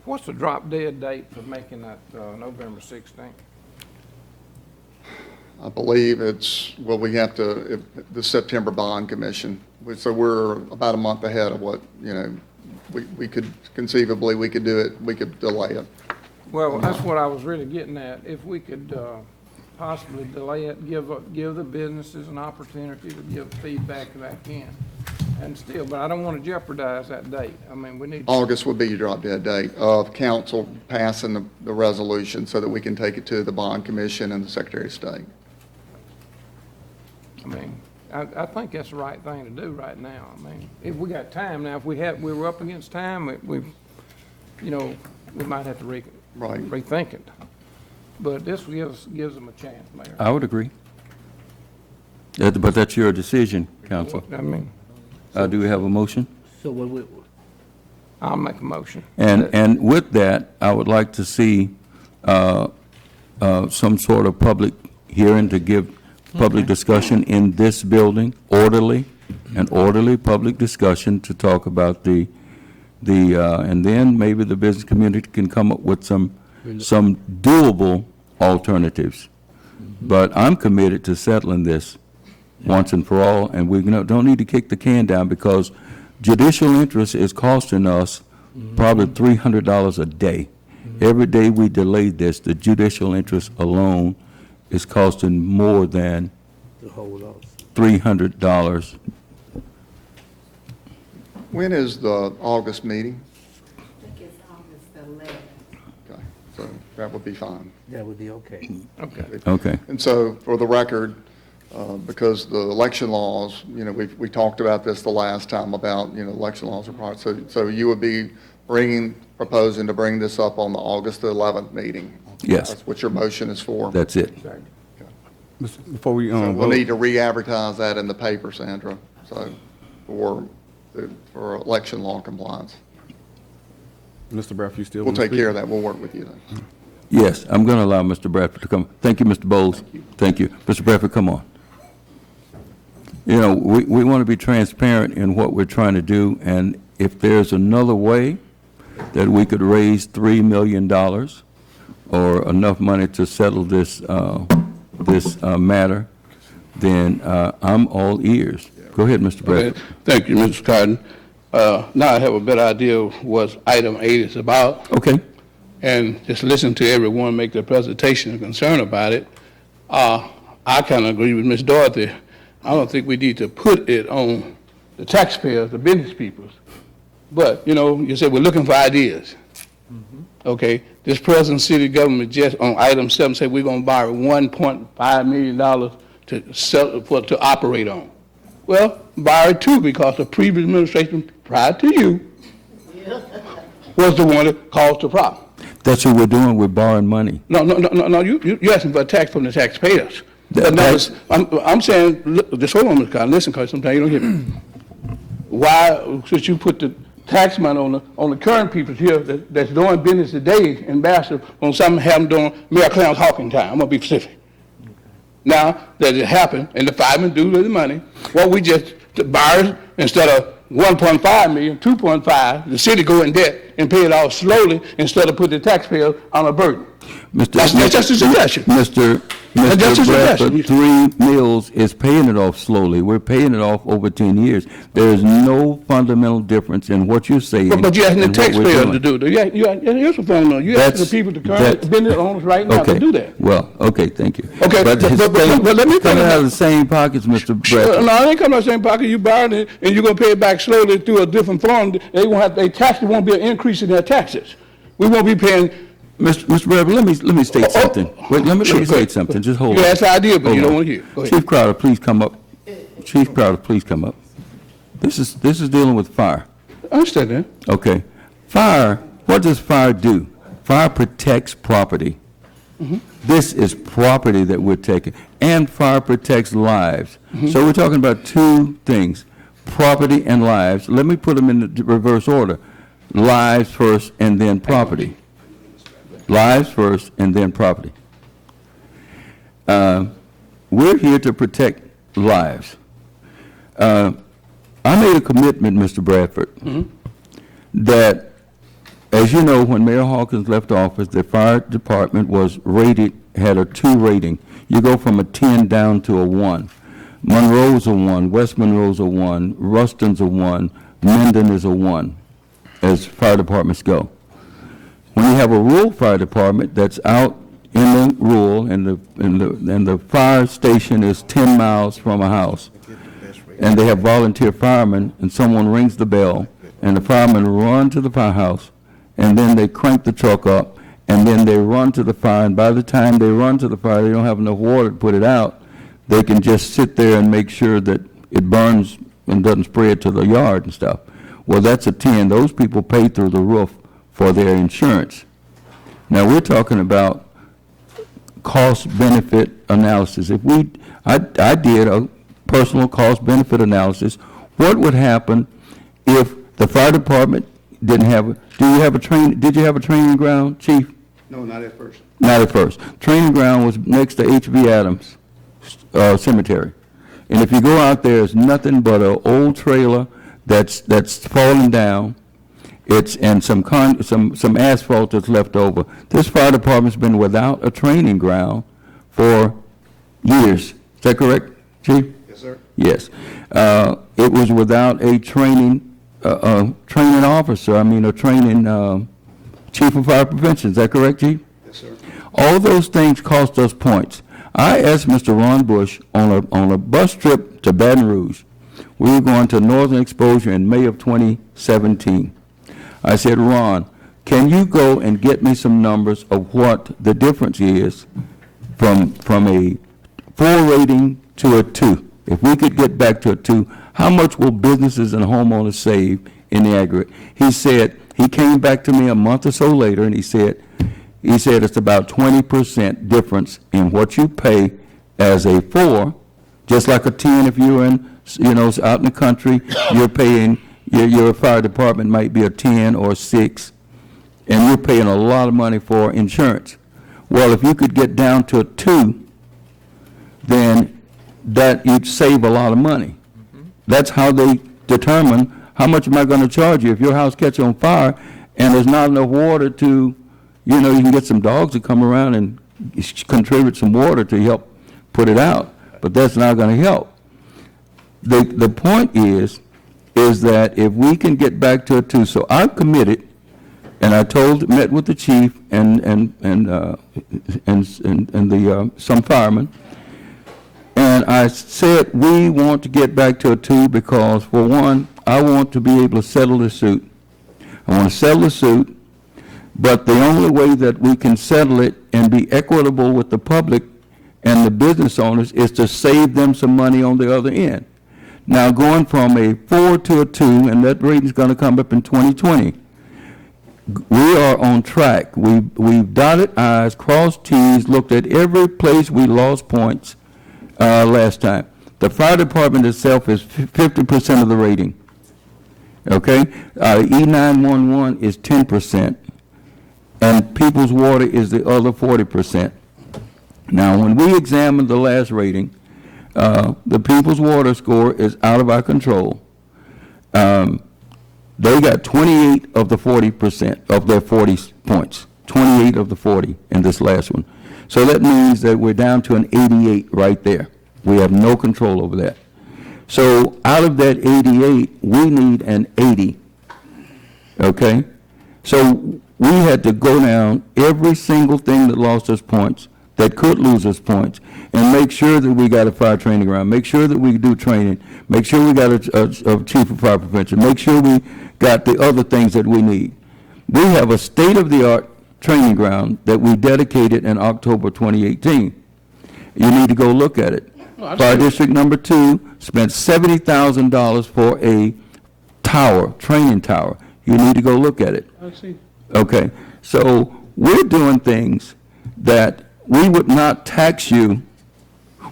What's the drop dead date for making that November 16th? I believe it's, well, we have to, the September Bond Commission. So we're about a month ahead of what, we could conceivably, we could do it, we could delay it. Well, that's what I was really getting at. If we could possibly delay it, give the businesses an opportunity to give feedback if I can. And still, but I don't want to jeopardize that date. I mean, we need. August would be your drop dead date of council passing the resolution so that we can take it to the bond commission and the Secretary of State. I mean, I think that's the right thing to do right now. I mean, if we got time now, if we were up against time, we might have to Right. rethink it. But this gives them a chance, Mayor. I would agree. But that's your decision, council. I mean, Do we have a motion? So what we, I'll make a motion. And with that, I would like to see some sort of public hearing to give public discussion in this building, an orderly public discussion to talk about and then maybe the business community can come up with some doable alternatives. But I'm committed to settling this once and for all, and we don't need to kick the can down because judicial interest is costing us probably $300 a day. Every day we delay this, the judicial interest alone is costing more than to hold off. $300. When is the August meeting? I think it's August 11th. Okay, so that would be fine. That would be okay. Okay. Okay. And so, for the record, because the election laws, we talked about this the last time about, election laws are part, so you would be proposing to bring this up on the August the 11th meeting? Yes. That's what your motion is for? That's it. Before we, So we'll vote, need to re-advertise that in the paper, Sandra, so, for election law compliance. Mr. Bradford, you still We'll want to take speak? care of that, we'll work with you then. Yes, I'm going to allow Mr. Bradford to come. Thank you, Mr. Bowles. Thank you. Mr. Bradford, come on. We want to be transparent in what we're trying to do, and if there's another way that we could raise $3 million or enough money to settle this matter, then I'm all ears. Go ahead, Mr. Bradford. Okay, thank you, Mr. Cotton. Now I have a better idea of what item 8 is about, Okay. and just listen to everyone make their presentation and concern about it. I kind of agree with Ms. Dorothy. I don't think we need to put it on the taxpayers, the business people. But, you said we're looking for ideas. Okay, this present city government just on item 7 said we're going to borrow $1.5 million to operate on. Well, borrow it too, because the previous administration prior to you was the one that caused the problem. That's what we're doing. We're borrowing money. No, you're asking for a tax from the taxpayers. I'm saying, look, just hold on, Mr. Cotton, listen, because sometimes you don't hear me. Why should you put the tax money on the current people here that's doing business today in Bastrop on something having doing Mayor Clarence Hawkins time? I'm going to be specific. Now that it happened and the firemen do with the money, well, we just borrowed instead of 1.5 million, 2.5, the city go in debt and pay it off slowly instead of put the taxpayers on a burden. That's just a suggestion. Mr. Bradford, 3 mills is paying it off slowly. We're paying it off over 10 years. There is no fundamental difference in what you're saying. But you're asking the and what we're taxpayers doing. to do it. Here's what's going on. You're asking the people to current business owners right now to do that. Well, okay, thank you. Okay, but but let me coming finish. out of the same pockets, Mr. Bradford. No, it ain't coming out of the same pocket. You borrowed it, and you're going to pay it back slowly through a different form. Their taxes won't be an increase in their taxes. We won't be paying. Mr. Bradford, let me state something. Wait, let me state something. Just hold on. You asked the idea, but you don't want to hear. Go ahead. Chief Crowder, please come up. Chief Crowder, please come up. This is dealing with fire. I understand that. Okay. Fire, what does fire do? Fire protects property. This is property that we're taking, and fire protects lives. So we're talking about 2 things, property and lives. Let me put them in the reverse order. Lives first and then property. Lives first and then property. We're here to protect lives. I made a commitment, Mr. Bradford, that, as you know, when Mayor Hawkins left office, the fire department was rated, had a 2 rating. You go from a 10 down to a 1. Monroe's a 1, West Monroe's a 1, Ruston's a 1, Mendon is a 1, as fire departments go. When you have a rural fire department that's out in the rural, and the fire station is 10 miles from a house, and they have volunteer firemen, and someone rings the bell, and the firemen run to the firehouse, and then they crank the truck up, and then they run to the fire, and by the time they run to the fire, they don't have enough water to put it out. They can just sit there and make sure that it burns and doesn't spread to the yard and stuff. Well, that's a 10. Those people pay through the roof for their insurance. Now, we're talking about cost-benefit analysis. If I did a personal cost-benefit analysis, what would happen if the fire department didn't have, did you have a training ground, Chief? No, not at first. Not at first. Training ground was next to H.V. Adams Cemetery. And if you go out there, it's nothing but an old trailer that's fallen down. And some asphalt that's left over. This fire department's been without a training ground for years. Is that correct, Chief? Yes, sir. Yes. It was without a training officer, a training chief of fire prevention. Is that correct, Chief? Yes, sir. All those things cost us points. I asked Mr. Ron Bush on a bus trip to Baton Rouge. We were going to Northern Exposure in May of 2017. I said, Ron, can you go and get me some numbers of what the difference is from a 4 rating to a 2? If we could get back to a 2, how much will businesses and homeowners save in the aggregate? He came back to me a month or so later, and he said it's about 20% difference in what you pay as a 4, just like a 10 if you're in, out in the country, you're paying, your fire department might be a 10 or 6, and you're paying a lot of money for insurance. Well, if you could get down to a 2, then that you'd save a lot of money. That's how they determine how much am I going to charge you. If your house catches on fire and there's not enough water to, you can get some dogs to come around and contribute some water to help put it out, but that's not going to help. The point is that if we can get back to a 2, so I'm committed, and I met with the chief and some firemen, and I said we want to get back to a 2 because, for one, I want to be able to settle the suit. I want to settle the suit, but the only way that we can settle it and be equitable with the public and the business owners is to save them some money on the other end. Now, going from a 4 to a 2, and that rating is going to come up in 2020, we are on track. We've dotted I's, crossed T's, looked at every place we lost points last time. The fire department itself is 50% of the rating. Okay? E911 is 10%, and People's Water is the other 40%. Now, when we examined the last rating, the People's Water score is out of our control. They got 28 of the 40% of their 40 points, 28 of the 40 in this last one. So that means that we're down to an 88 right there. We have no control over that. So out of that 88, we need an 80. Okay? So we had to go down every single thing that lost us points, that could lose us points, and make sure that we got a fire training ground, make sure that we do training, make sure we got a chief of fire prevention, make sure we got the other things that we need. We have a state-of-the-art training ground that we dedicated in October 2018. You need to go look at it. Fire District Number 2 spent $70,000 for a tower, training tower. You need to go look at it. I see. Okay, so we're doing things that we would not tax you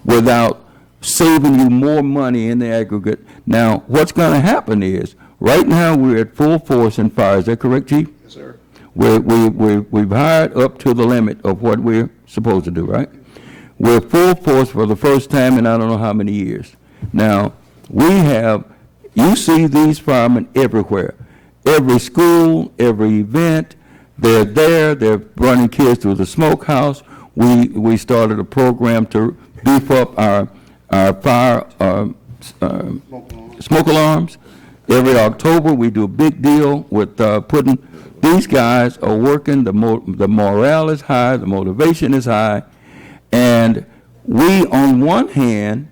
without saving you more money in the aggregate. Now, what's going to happen is, right now we're at full force in fire. Is that correct, Chief? Yes, sir. We've hired up to the limit of what we're supposed to do, right? We're full force for the first time in I don't know how many years. Now, you see these firemen everywhere. Every school, every event, they're there. They're running kids through the smokehouse. We started a program to beef up our fire smoke alarms. Every October, we do a big deal with putting, these guys are working, the morale is high, the motivation is high, and we, on one hand,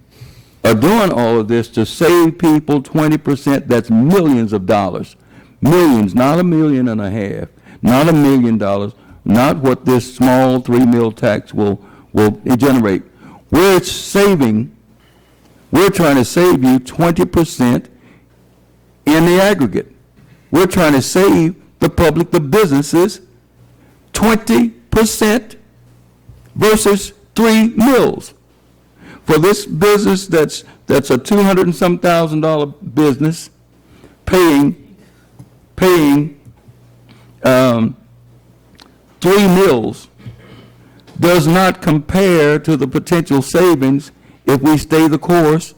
are doing all of this to save people 20%, that's millions of dollars. Millions, not $1.5 million, not $1 million, not what this small 3 mil tax will generate. We're trying to save you 20% in the aggregate. We're trying to save the public, the businesses, 20% versus 3 mils. For this business that's a $200 and some thousand business, paying 3 mils does not compare to the potential savings if we stay the course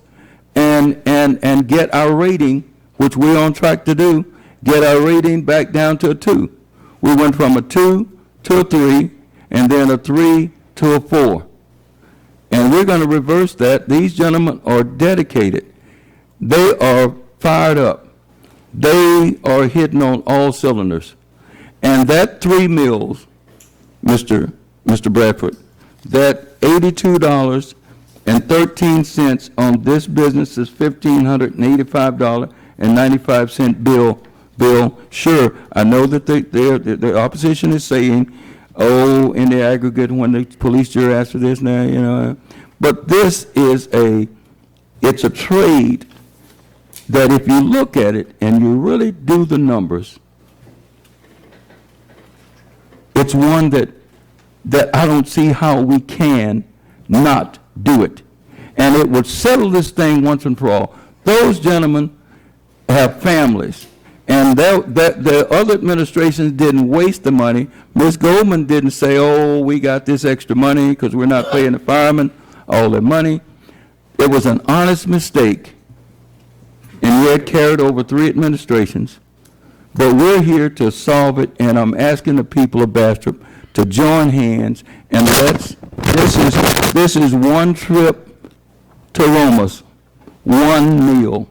and get our rating, which we're on track to do, get our rating back down to a 2. We went from a 2 to a 3, and then a 3 to a 4. And we're going to reverse that. These gentlemen are dedicated. They are fired up. They are hitting on all cylinders. And that 3 mils, Mr. Bradford, that $82.13 on this business is $1,585.95 bill. Sure, I know that the opposition is saying, oh, in the aggregate, when the police jury asked for this now, you know, but this is it's a trade that if you look at it and you really do the numbers, it's one that I don't see how we can not do it. And it would settle this thing once and for all. Those gentlemen have families. And the other administrations didn't waste the money. Ms. Goldman didn't say, oh, we got this extra money because we're not paying the firemen all their money. It was an honest mistake. And we had carried over 3 administrations. But we're here to solve it, and I'm asking the people of Bastrop to join hands, and this is one trip to Roma's, 1 meal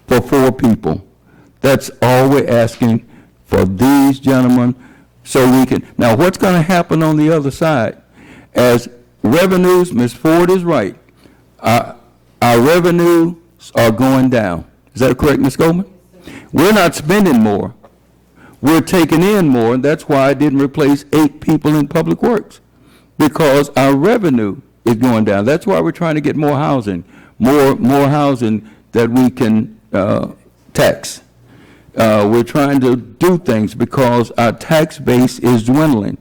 for 4 people. That's all we're asking for these gentlemen, so we can. Now, what's going to happen on the other side? As revenues, Ms. Ford is right, our revenues are going down. Is that correct, Ms. Goldman? We're not spending more. We're taking in more, and that's why I didn't replace 8 people in public works, because our revenue is going down. That's why we're trying to get more housing, more housing that we can tax. We're trying to do things because our tax base is dwindling.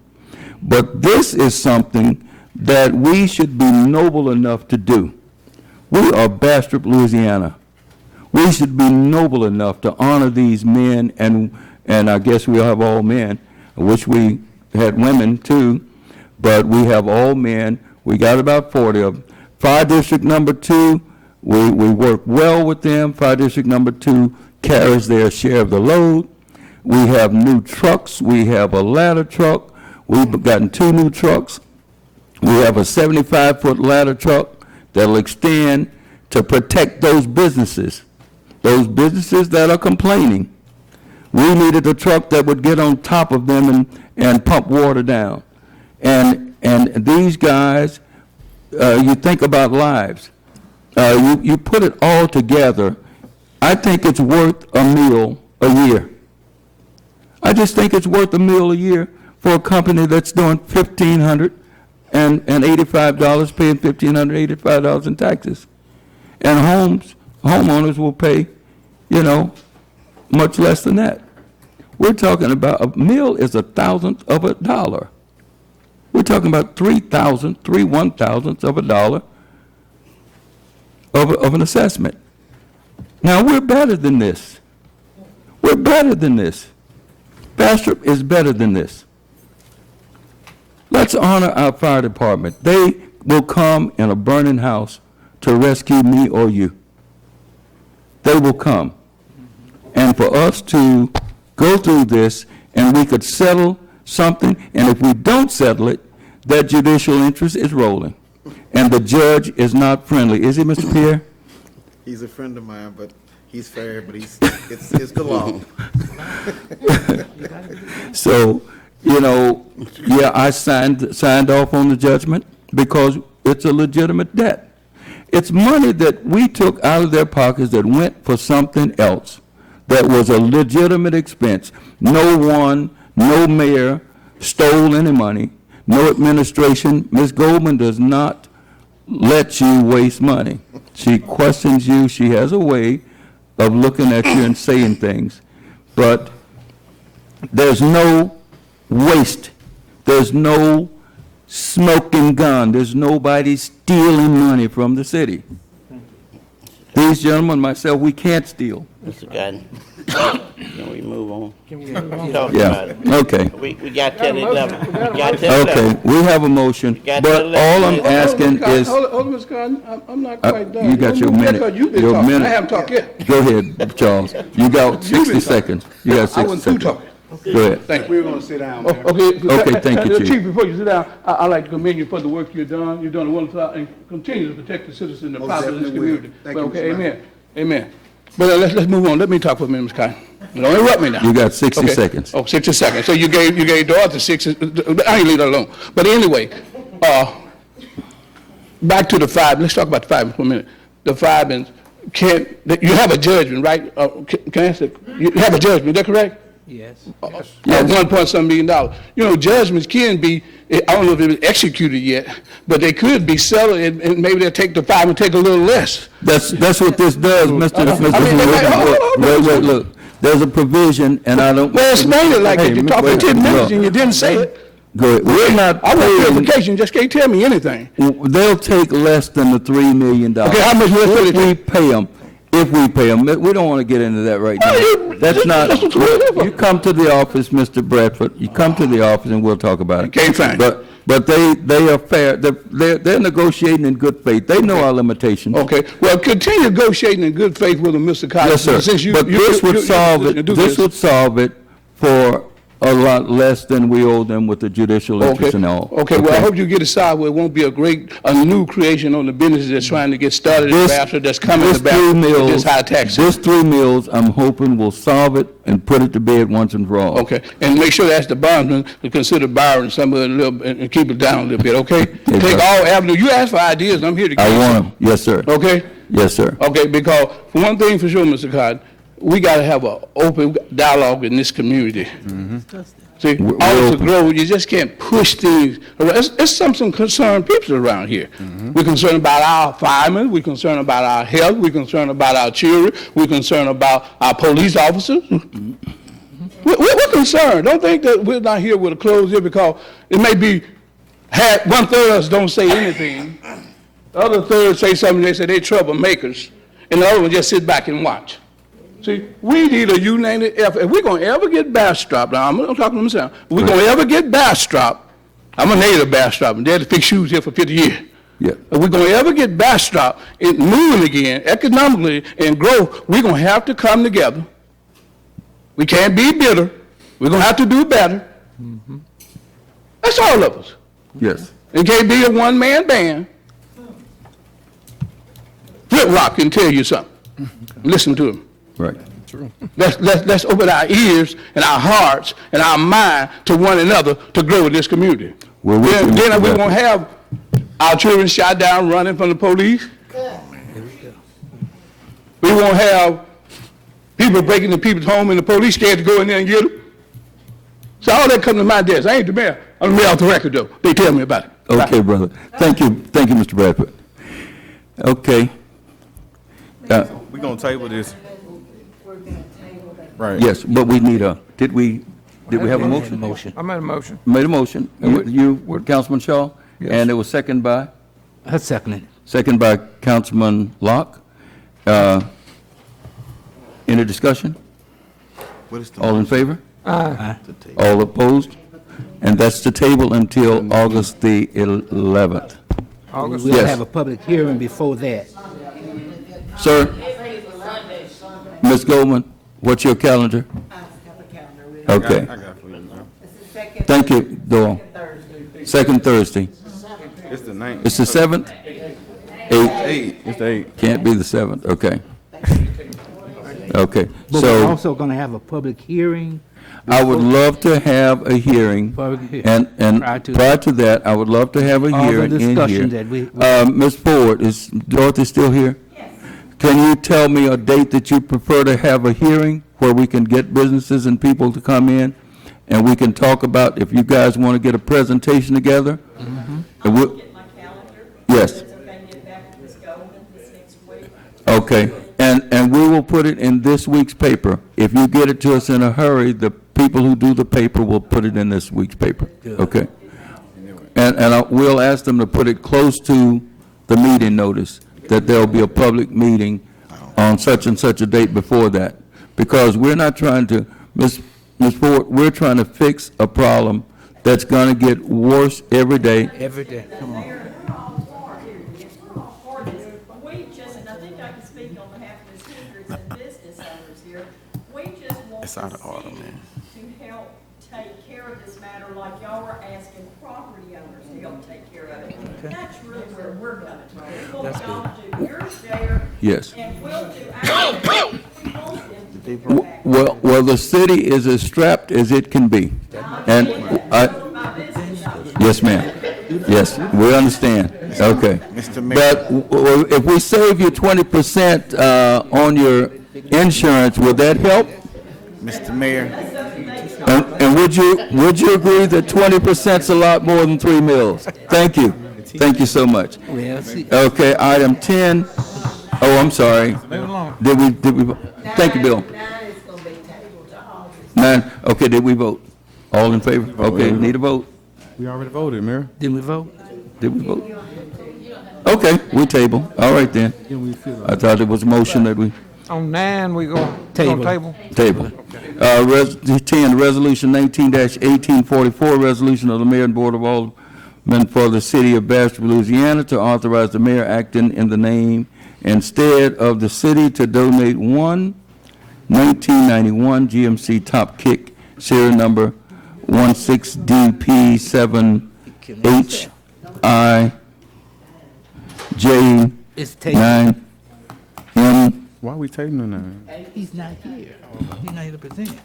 But this is something that we should be noble enough to do. We are Bastrop, Louisiana. We should be noble enough to honor these men, and I guess we have all men. I wish we had women too, but we have all men. We got about 40 of them. Fire District number 2, we work well with them. Fire District number 2 carries their share of the load. We have new trucks. We have a ladder truck. We've gotten 2 new trucks. We have a 75-foot ladder truck that'll extend to protect those businesses that are complaining. We needed a truck that would get on top of them and pump water down. And these guys, you think about lives. You put it all together, I think it's worth a meal a year. I just think it's worth a meal a year for a company that's doing $1,585, paying $1,585 in taxes. And homeowners will pay, much less than that. We're talking about a meal is 1/1000th of a dollar. We're talking about 1/thousandths of a dollar of an assessment. Now, we're better than this. We're better than this. Bastrop is better than this. Let's honor our fire department. They will come in a burning house to rescue me or you. They will come. And for us to go through this, and we could settle something, and if we don't settle it, that judicial interest is rolling. And the judge is not friendly. Is he, Mr. Pierre? He's a friend of mine, but He's fair, but it's the law. So, yeah, I signed off on the judgment because it's a legitimate debt. It's money that we took out of their pockets that went for something else that was a legitimate expense. No one, no mayor stole any money, no administration. Ms. Goldman does not let you waste money. She questions you. She has a way of looking at you and saying things. But there's no waste. There's no smoking gun. There's nobody stealing money from the city. These gentlemen, myself, we can't steal. Mr. Cotton, can we move on? Talk Yeah, about it. okay. We got till 11. We got till 11. Okay, we have a motion, got but to all I'm asking is, Hold on, Mr. Cotton, I'm not quite done. you got your Don't move minute. because you've been Your talking. minute. I haven't talked yet. go ahead, Charles. You got 60 seconds. You got I 60 wasn't through seconds. talking. Go ahead. Thank you. We're gonna sit down, Oh, Mayor. okay. thank you, Chief. Chief, before you sit down, I'd like to commend you for the work you've done. You've done a wonderful job and continue to protect the citizens and the property of this definitely will. community. Thank But, you, okay, Mr. amen, amen. But let's move on. Let me talk for a minute, Mr. Cotton. Don't interrupt me now. You got 60 Okay. seconds. Oh, 60 seconds. So you gave Dorothy 60, I ain't leave that alone. But anyway, back to the five, let's talk about the five for a minute. The five, and you have a judgment, right? Can I ask that? You have a judgment, is that correct? Yes. $1.7 million. You know, judgments can be, I don't know if it was executed yet, but they could be settled, and maybe they'll take the five and take a little less. That's what this does, Mr. Wait, look. There's a provision, and I don't. Well, explain it like Hey, that. You talked for wait, 10 minutes no. and you didn't say it. Go ahead. We're not I want paying, clarification, just can't tell me anything. they'll take less than the $3 million. Okay, how much less will If they we pay them, we don't want to get into that right now. That's not, that's what we're here for. you come to the office, Mr. Bradford, you come to the office and we'll talk about it. Okay, fine. But they are fair, they're negotiating in good faith, they know our limitations. Okay, well, continue negotiating in good faith with them, Mr. Cotton. Yes, sir. Since But this would solve it, do this would solve it for a lot less than we owe them with the judicial interest and all. Okay, well, I hope you get a side where it won't be a new creation on the business that's trying to get started in Bastrop, that's coming to Bastrop with this high tax. This 3 mills, I'm hoping will solve it and put it to bed once and for all. Okay, and make sure that's the bondsman to consider borrowing some of it a little bit and keep it down a little bit, okay? Take sir. all avenues. You ask for ideas, I'm here to give you I some. want them, yes, sir. Okay? Yes, sir. Okay, because for one thing for sure, Mr. Cotton, we got to have an open dialogue in this community. See, We're all to open. grow, you just can't push things around. It's some concerned people around here. We're concerned about our firemen, we're concerned about our health, we're concerned about our children, we're concerned about our police officers. We're concerned. Don't think that we're not here with a closed ear because it may be one third of us don't say anything. The other third say something, they say they're troublemakers, and the other one just sit back and watch. See, we need a united effort. If we're going to ever get Bastrop, now I'm talking to myself, if we're going to ever get Bastrop, I'm a native Bastrop, and they had to fix shoes here for 50 years. Yeah. If we're going to ever get Bastrop and moving again, economically and grow, we're going to have to come together. We can't be bitter. We're going to have to do better. That's all of us. Yes. It can't be a one-man band. Flip Rock can tell you something. Listen to him. Right. Let's open our ears and our hearts and our mind to one another to grow in this community. Well, Then we won't have our children shot down running from the police. We won't have people breaking into people's home and the police scared to go in there and get them. So all that comes to my desk. I ain't the mayor. I'm the mayor off the record, though. They tell me about it. Okay, brother. Thank you, Mr. Bradford. Okay. We're gonna table this. Right. Yes, but we need did we have a motion? I made a motion. Made a motion. You, Councilman Shaw? Yes. And it was second by? I second it. Second by Councilman Locke. Any discussion? What is the All in favor? Aye. All opposed? And that's the table until August the 11th. August. We'll Yes. have a public hearing before that. Sir? Ms. Goldman, what's your calendar? I have a calendar with Okay. I got it for you now. It's the second. Thank you, Doyle. Thursday. Second Thursday. It's the 9th. It's the 7th? 8th? It's the 8th. Can't be the 7th, okay. Okay, But we're so also going to have a public hearing. I would love to have a hearing, Public hearing. and prior to that, I would love to have a All the hearing in here. discussion that we- Ms. Ford, is Dorothy still here? Yes. Can you tell me a date that you prefer to have a hearing where we can get businesses and people to come in? And we can talk about, if you guys want to get a presentation together? And we'll- Get my calendar. Yes. It's okay to get back to Ms. Goldman this next week. Okay, and we will put it in this week's paper. If you get it to us in a hurry, the people who do the paper will put it in this week's paper. Okay? And we'll ask them to put it close to the meeting notice, that there'll be a public meeting on such and such a date before that. Because we're not trying to, Ms. Ford, we're trying to fix a problem that's gonna get worse every day. Every day. Mayor, we're all for it. We're all for this. We just, and I think I can speak on behalf of Ms. Hendricks and business owners here, we just want It's the out of order, city man. to help take care of this matter like y'all are asking property owners to help take care of it. That's really where we're coming from. We want y'all to do your share. Yes. And we'll do our share. We want them to do their back. Well, the city is as strapped as it can be. And My business owners. yes, ma'am. Yes, we understand. Okay. Mr. Mayor. But if we save you 20% on your insurance, would that help? Mr. Mayor, And would you agree that 20% is a lot more than 3 meals? Thank you. Thank you so much. Well, see, Okay, item 10. Oh, I'm sorry. Did we, thank you, Bill. 9 is gonna be tabled to August. 9, okay, did we vote? All in favor? Okay, need a vote? We already voted, Mayor. did we vote? Did we vote? Okay, we table. All right then. I thought it was a motion that we On 9, we go Table. table. table. 10, Resolution 19-1844, resolution of the Mayor and Board of Aldermen for the City of Bastrop, Louisiana, to authorize the mayor acting in the name instead of the city to donate one 1991 GMC Top Kick serial number 16DP7HIJ9M It's tabled. Why are we tabling that? He's not here. He's not here to present.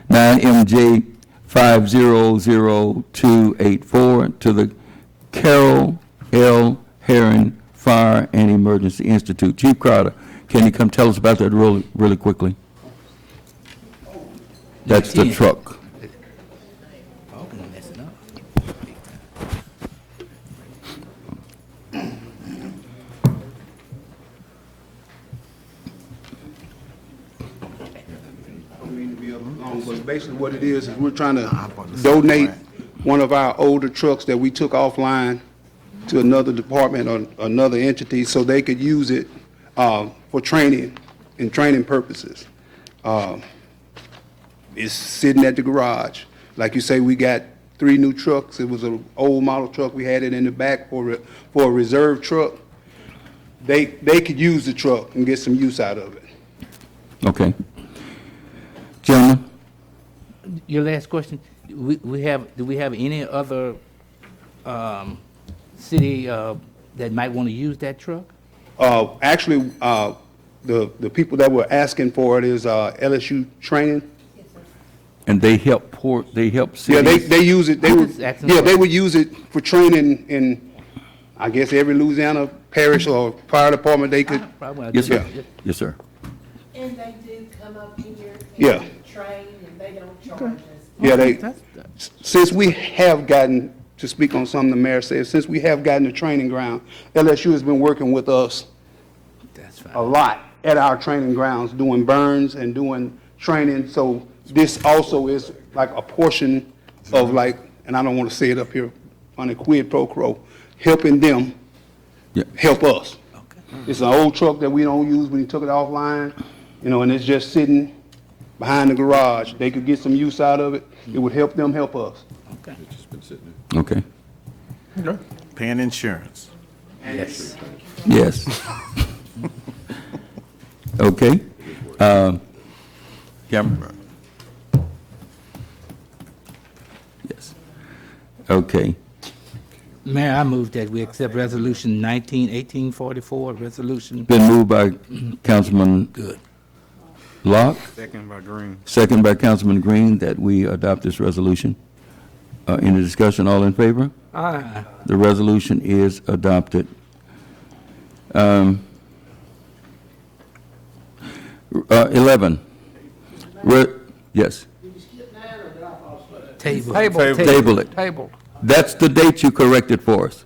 9MJ 500284 to the Carol L. Herring Fire and Emergency Institute. Chief Crowder, can you come tell us about that really quickly? That's the truck. Oh, I'm messing up. But basically what it is we're trying to donate one of our older trucks that we took offline to another department or another entity so they could use it for training and training purposes. It's sitting at the garage. Like you say, we got 3 new trucks. It was an old model truck. We had it in the back for a reserve truck. They could use the truck and get some use out of it. Okay. Gentlemen? Your last question, do we have any other city that might want to use that truck? Actually, the people that were asking for it is LSU Training. And they help Yeah, cities? they use it, I'm just asking they for- would use it for training in, I guess, every Louisiana parish or fire department they could. Probably. Yes, sir. Yeah. Yes, sir. And they do come up here Yeah. and train, and they don't charge us. Yeah, since we have gotten, to speak on something the mayor said, since we have gotten a training ground, LSU has been working with us That's a fine. lot at our training grounds, doing burns and doing training. So this also is like a portion of like, and I don't want to say it up here, on a quid pro quo, helping them Yeah. help us. Okay. It's an old truck that we don't use when he took it offline, and it's just sitting behind the garage. They could get some use out of it. It would help them help us. Okay. Okay. paying insurance. Yes. Yes. Okay. Cameron? Yes. Okay. Mayor, I move that we accept Resolution 1844, resolution. Been moved by Councilman Good. Locke, Second by Green. second by Councilman Green, that we adopt this resolution. Any discussion, all in favor? Aye. The resolution is adopted. 11. Yes, Table. table it. Tabled. That's the date you corrected for us.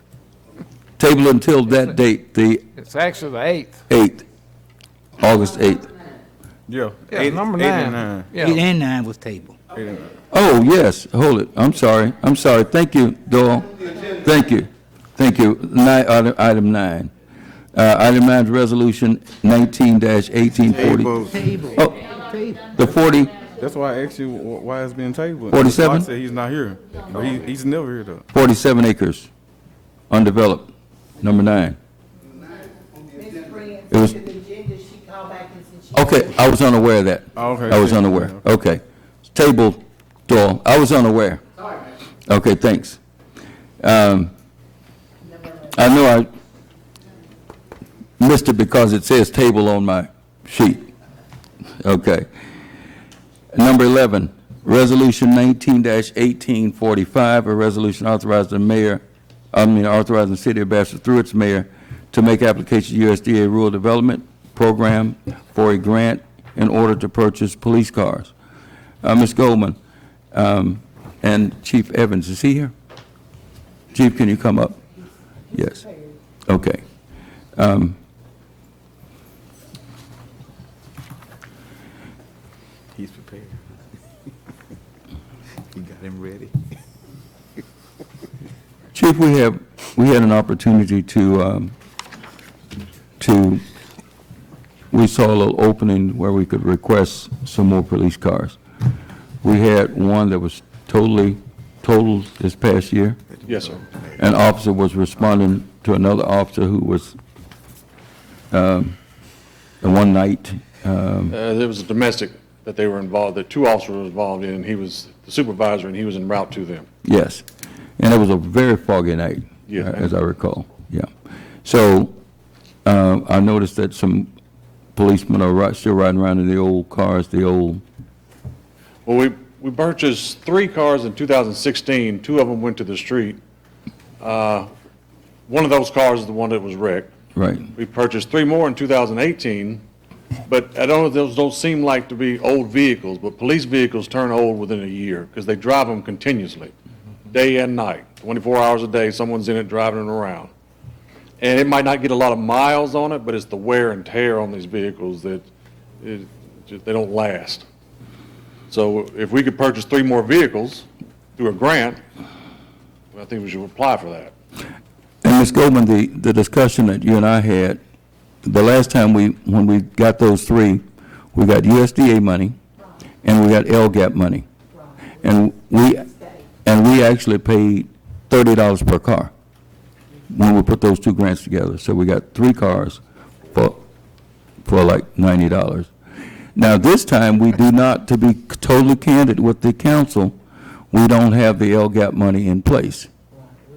Table until that date, the It's actually the 8th. 8th, August 8th. Yeah. Yeah, number 9. 8 and 9. Yeah. 8 and 9 was table. Oh, yes, hold it. I'm sorry. Thank you, Doyle. Thank you. Item 9. Item 9 is Resolution 19-1840. Table. Oh, the 40, That's why I asked you why it's being tabled. 47? I said he's not here, but he's never here though. 47 acres, undeveloped, number 9. Ms. Prince, It was- the agenda, she called back and said she. Okay, I was unaware of that. Oh, okay. I was unaware. Okay. Table, Doyle, I was unaware. Okay, thanks. I know I missed it because it says table on my sheet. Okay. Number 11, Resolution 19-1845, a resolution authorizing the City of Bastrop through its mayor to make application to USDA Rural Development Program for a grant in order to purchase police cars. Ms. Goldman, and Chief Evans, is he here? Chief, can you come up? Yes. Okay. He's prepared. He got him ready. Chief, we had an opportunity we saw a little opening where we could request some more police cars. We had one that was totaled this past year. Yes, sir. An officer was responding to another officer who was, one night, There was a domestic that they were involved, that 2 officers were involved in, and he was the supervisor, and he was en route to them. yes. And it was a very foggy night, Yeah. as I recall, yeah. So, I noticed that some policemen are still riding around in the old cars, Well, we purchased 3 cars in 2016. 2 of them went to the street. One of those cars is the one that was wrecked. right, We purchased 3 more in 2018, but I don't know, those don't seem like to be old vehicles, but police vehicles turn old within a year because they drive them continuously, day and night, 24 hours a day, someone's in it driving it around. And it might not get a lot of miles on it, but it's the wear and tear on these vehicles that they don't last. So if we could purchase 3 more vehicles through a grant, I think we should apply for that. And Ms. Goldman, the discussion that you and I had, the last time when we got those 3, we got USDA money and we got LGAP money. And we actually paid $30 per car when we put those 2 grants together. So we got 3 cars for like $90. Now, this time, we do not, to be totally candid with the council, we don't have the LGAP money in place.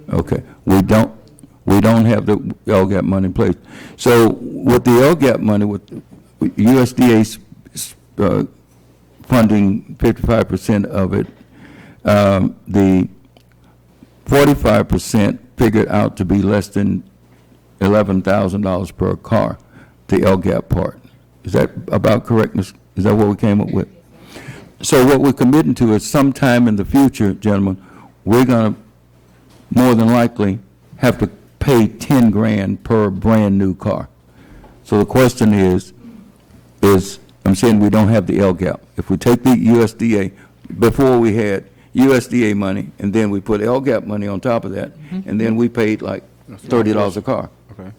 Okay, we don't have the LGAP money in place. So with the LGAP money, with USDA funding 55% of it, the 45% figured out to be less than $11,000 per car, the LGAP part. Is that about correctness? Is that what we came up with? So what we're committing to is sometime in the future, gentlemen, we're going to more than likely have to pay 10 grand per brand new car. So the question is I'm saying we don't have the LGAP. If we take the USDA, before we had USDA money, and then we put LGAP money on top of that, and then we paid like $30 a car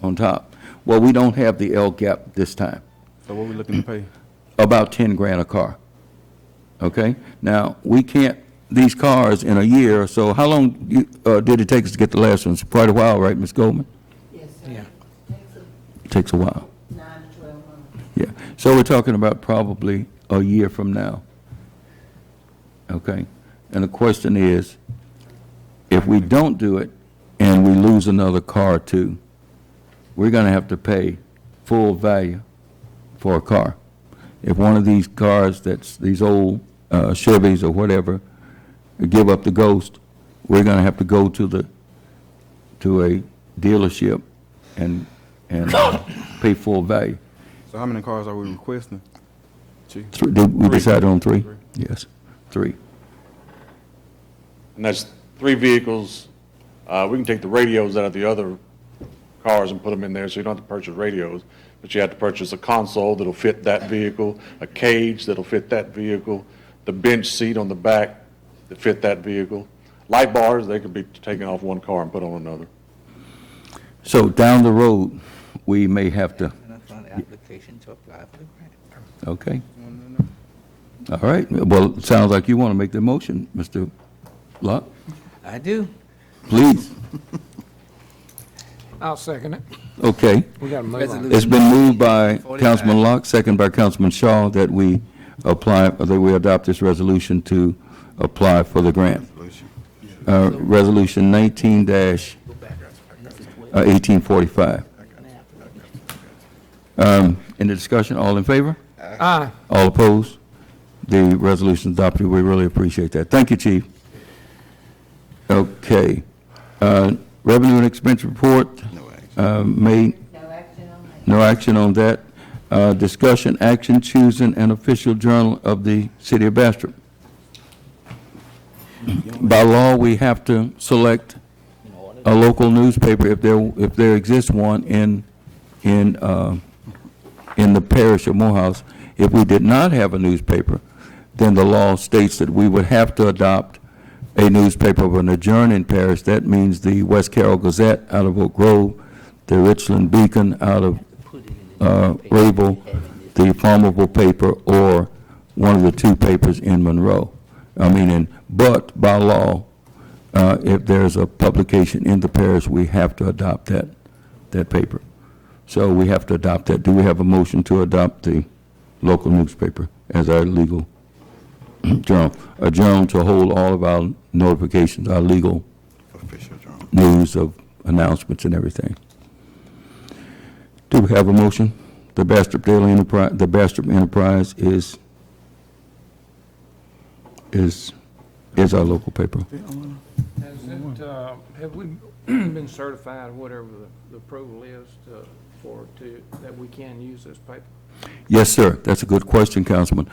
on top. Well, we don't have the LGAP this time. So what we looking to pay? About 10 grand a car. Okay? Now, we can't, these cars in a year or so, how long did it take us to get the last ones? Quite a while, right, Ms. Goldman? Yes, sir. Yeah. Takes a while. 9 to 12 months. Yeah. So we're talking about probably a year from now. Okay? And the question is, if we don't do it and we lose another car or 2, we're going to have to pay full value for a car. if one of these cars that's these old Chevys or whatever give up the ghost, we're going to have to go to a dealership and pay full value. So how many cars are we requesting, Chief? Did we decided on three? Yes, 3. And that's 3 vehicles. We can take the radios out of the other cars and put them in there, so you don't have to purchase radios, but you have to purchase a console that'll fit that vehicle, a cage that'll fit that vehicle, the bench seat on the back that fit that vehicle. Light bars, they could be taken off one car and put on another. So down the road, we may have to, On the application to apply for the grant. okay. All right, well, it sounds like you want to make the motion, Mr. Locke. I do. Please. I'll second it. Okay. We got to move on. It's been moved by Councilman Locke, second by Councilman Shaw, that we adopt this resolution to apply for the grant. Resolution 19-1845. Any discussion? All in favor? Aye. All opposed? The resolution is adopted. We really appreciate that. Thank you, Chief. Okay. Revenue and expense report. Made. No action on that. Discussion, action, choosing an official journal of the City of Bastrop. By law, we have to select a local newspaper if there exists one in the parish of Morehouse. If we did not have a newspaper, then the law states that we would have to adopt a newspaper of an adjoining parish. That means the West Carroll Gazette out of Oak Grove, the Richland Beacon out of Rabel, the Farmable paper, or one of the 2 papers in Monroe. But by law, if there's a publication in the parish, we have to adopt that paper. So we have to adopt that. Do we have a motion to adopt the local newspaper as our legal journal? A journal to hold all of our notifications, our legal news of announcements and everything. Do we have a motion? The Bastrop Daily Enterprise, the Bastrop Enterprise is our local paper. Have we been certified, whatever the approval is, that we can use this paper? Yes, sir. That's a good question, Councilman.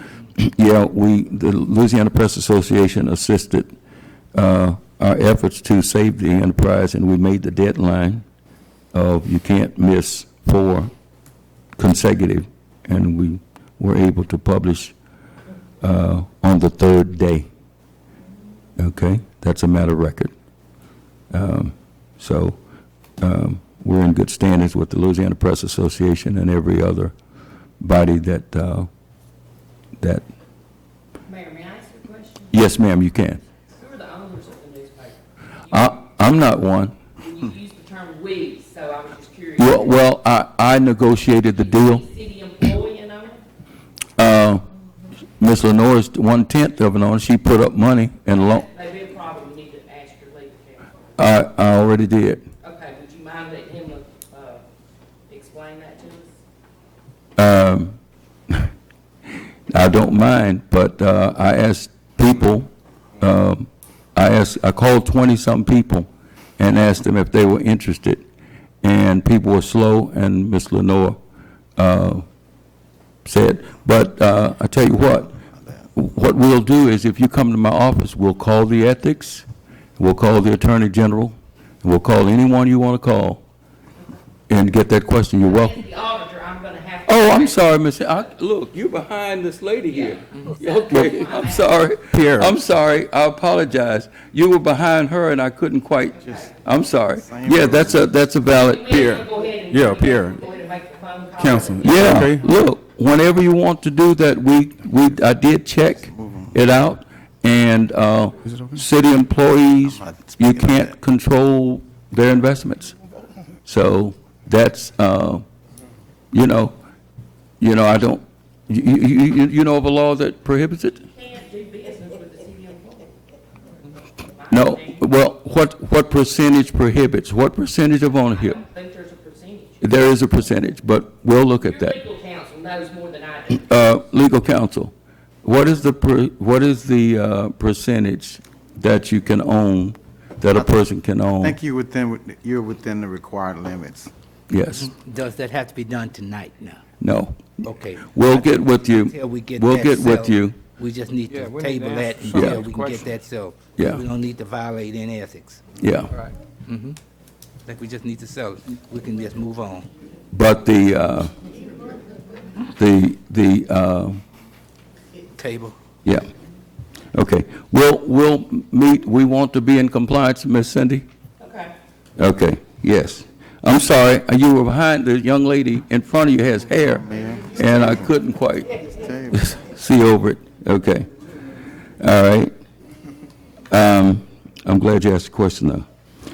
Yeah, the Louisiana Press Association assisted our efforts to save the enterprise, and we made the deadline of you can't miss 4 consecutive, and we were able to publish on the 3rd day. Okay, that's a matter of record. We're in good standings with the Louisiana Press Association and every other body that. Mayor, may I ask a question? Yes, ma'am, you can. Who are the owners of the newspaper? I'm not one. You used the term "we," so I was just curious. Well, I negotiated the deal. City employee and owner? Miss Lenore's 1/10 of an owner. She put up money and loan. Maybe a problem we need to ask your legal counsel. I already did. Okay, would you mind letting him explain that to us? I don't mind, but I asked people. I called 20-some people and asked them if they were interested, and people were slow. And Miss Lenore said, but I tell you what we'll do is if you come to my office, we'll call the ethics, we'll call the Attorney General, and we'll call anyone you want to call and get that question. You're welcome. As the auditor, I'm going to have to. Oh, I'm sorry, Miss. Look, you're behind this lady here. Okay, I'm sorry. Pierre. I'm sorry. I apologize. You were behind her, and I couldn't quite. I'm sorry. Yeah, that's a valid. Pierre. Go ahead and Yeah, Pierre. Go ahead and make the phone call. Council. Yeah. Okay. Look, whenever you want to do that, I did check it out, and city employees, you can't control their investments. So that's I don't. You know of a law that prohibits it? Can't do business with the city employee. No. Well, what percentage prohibits? What percentage of ownership? I don't think there's a percentage. There is a percentage, but we'll look at Your that. legal counsel knows more than I do. Legal counsel, what is the percentage that you can own, that a person can I own? think you're within the required limits. Yes. Does that have to be done tonight now? No. Okay. We'll get with you. Until we get We'll that get with settled, you. We just need Yeah, to we need to table that answer some of until those we can get questions. that settled. Yeah. We don't need to violate any ethics. Yeah. All right. I think we just need to settle it. We can just move on. But the Table. yeah. Okay. We'll meet. We want to be in compliance, Miss Cindy? Okay. Okay, yes. I'm sorry, you were behind, the young lady in front of you has hair, and I couldn't quite see over it. Okay. All right. I'm glad you asked the question, though.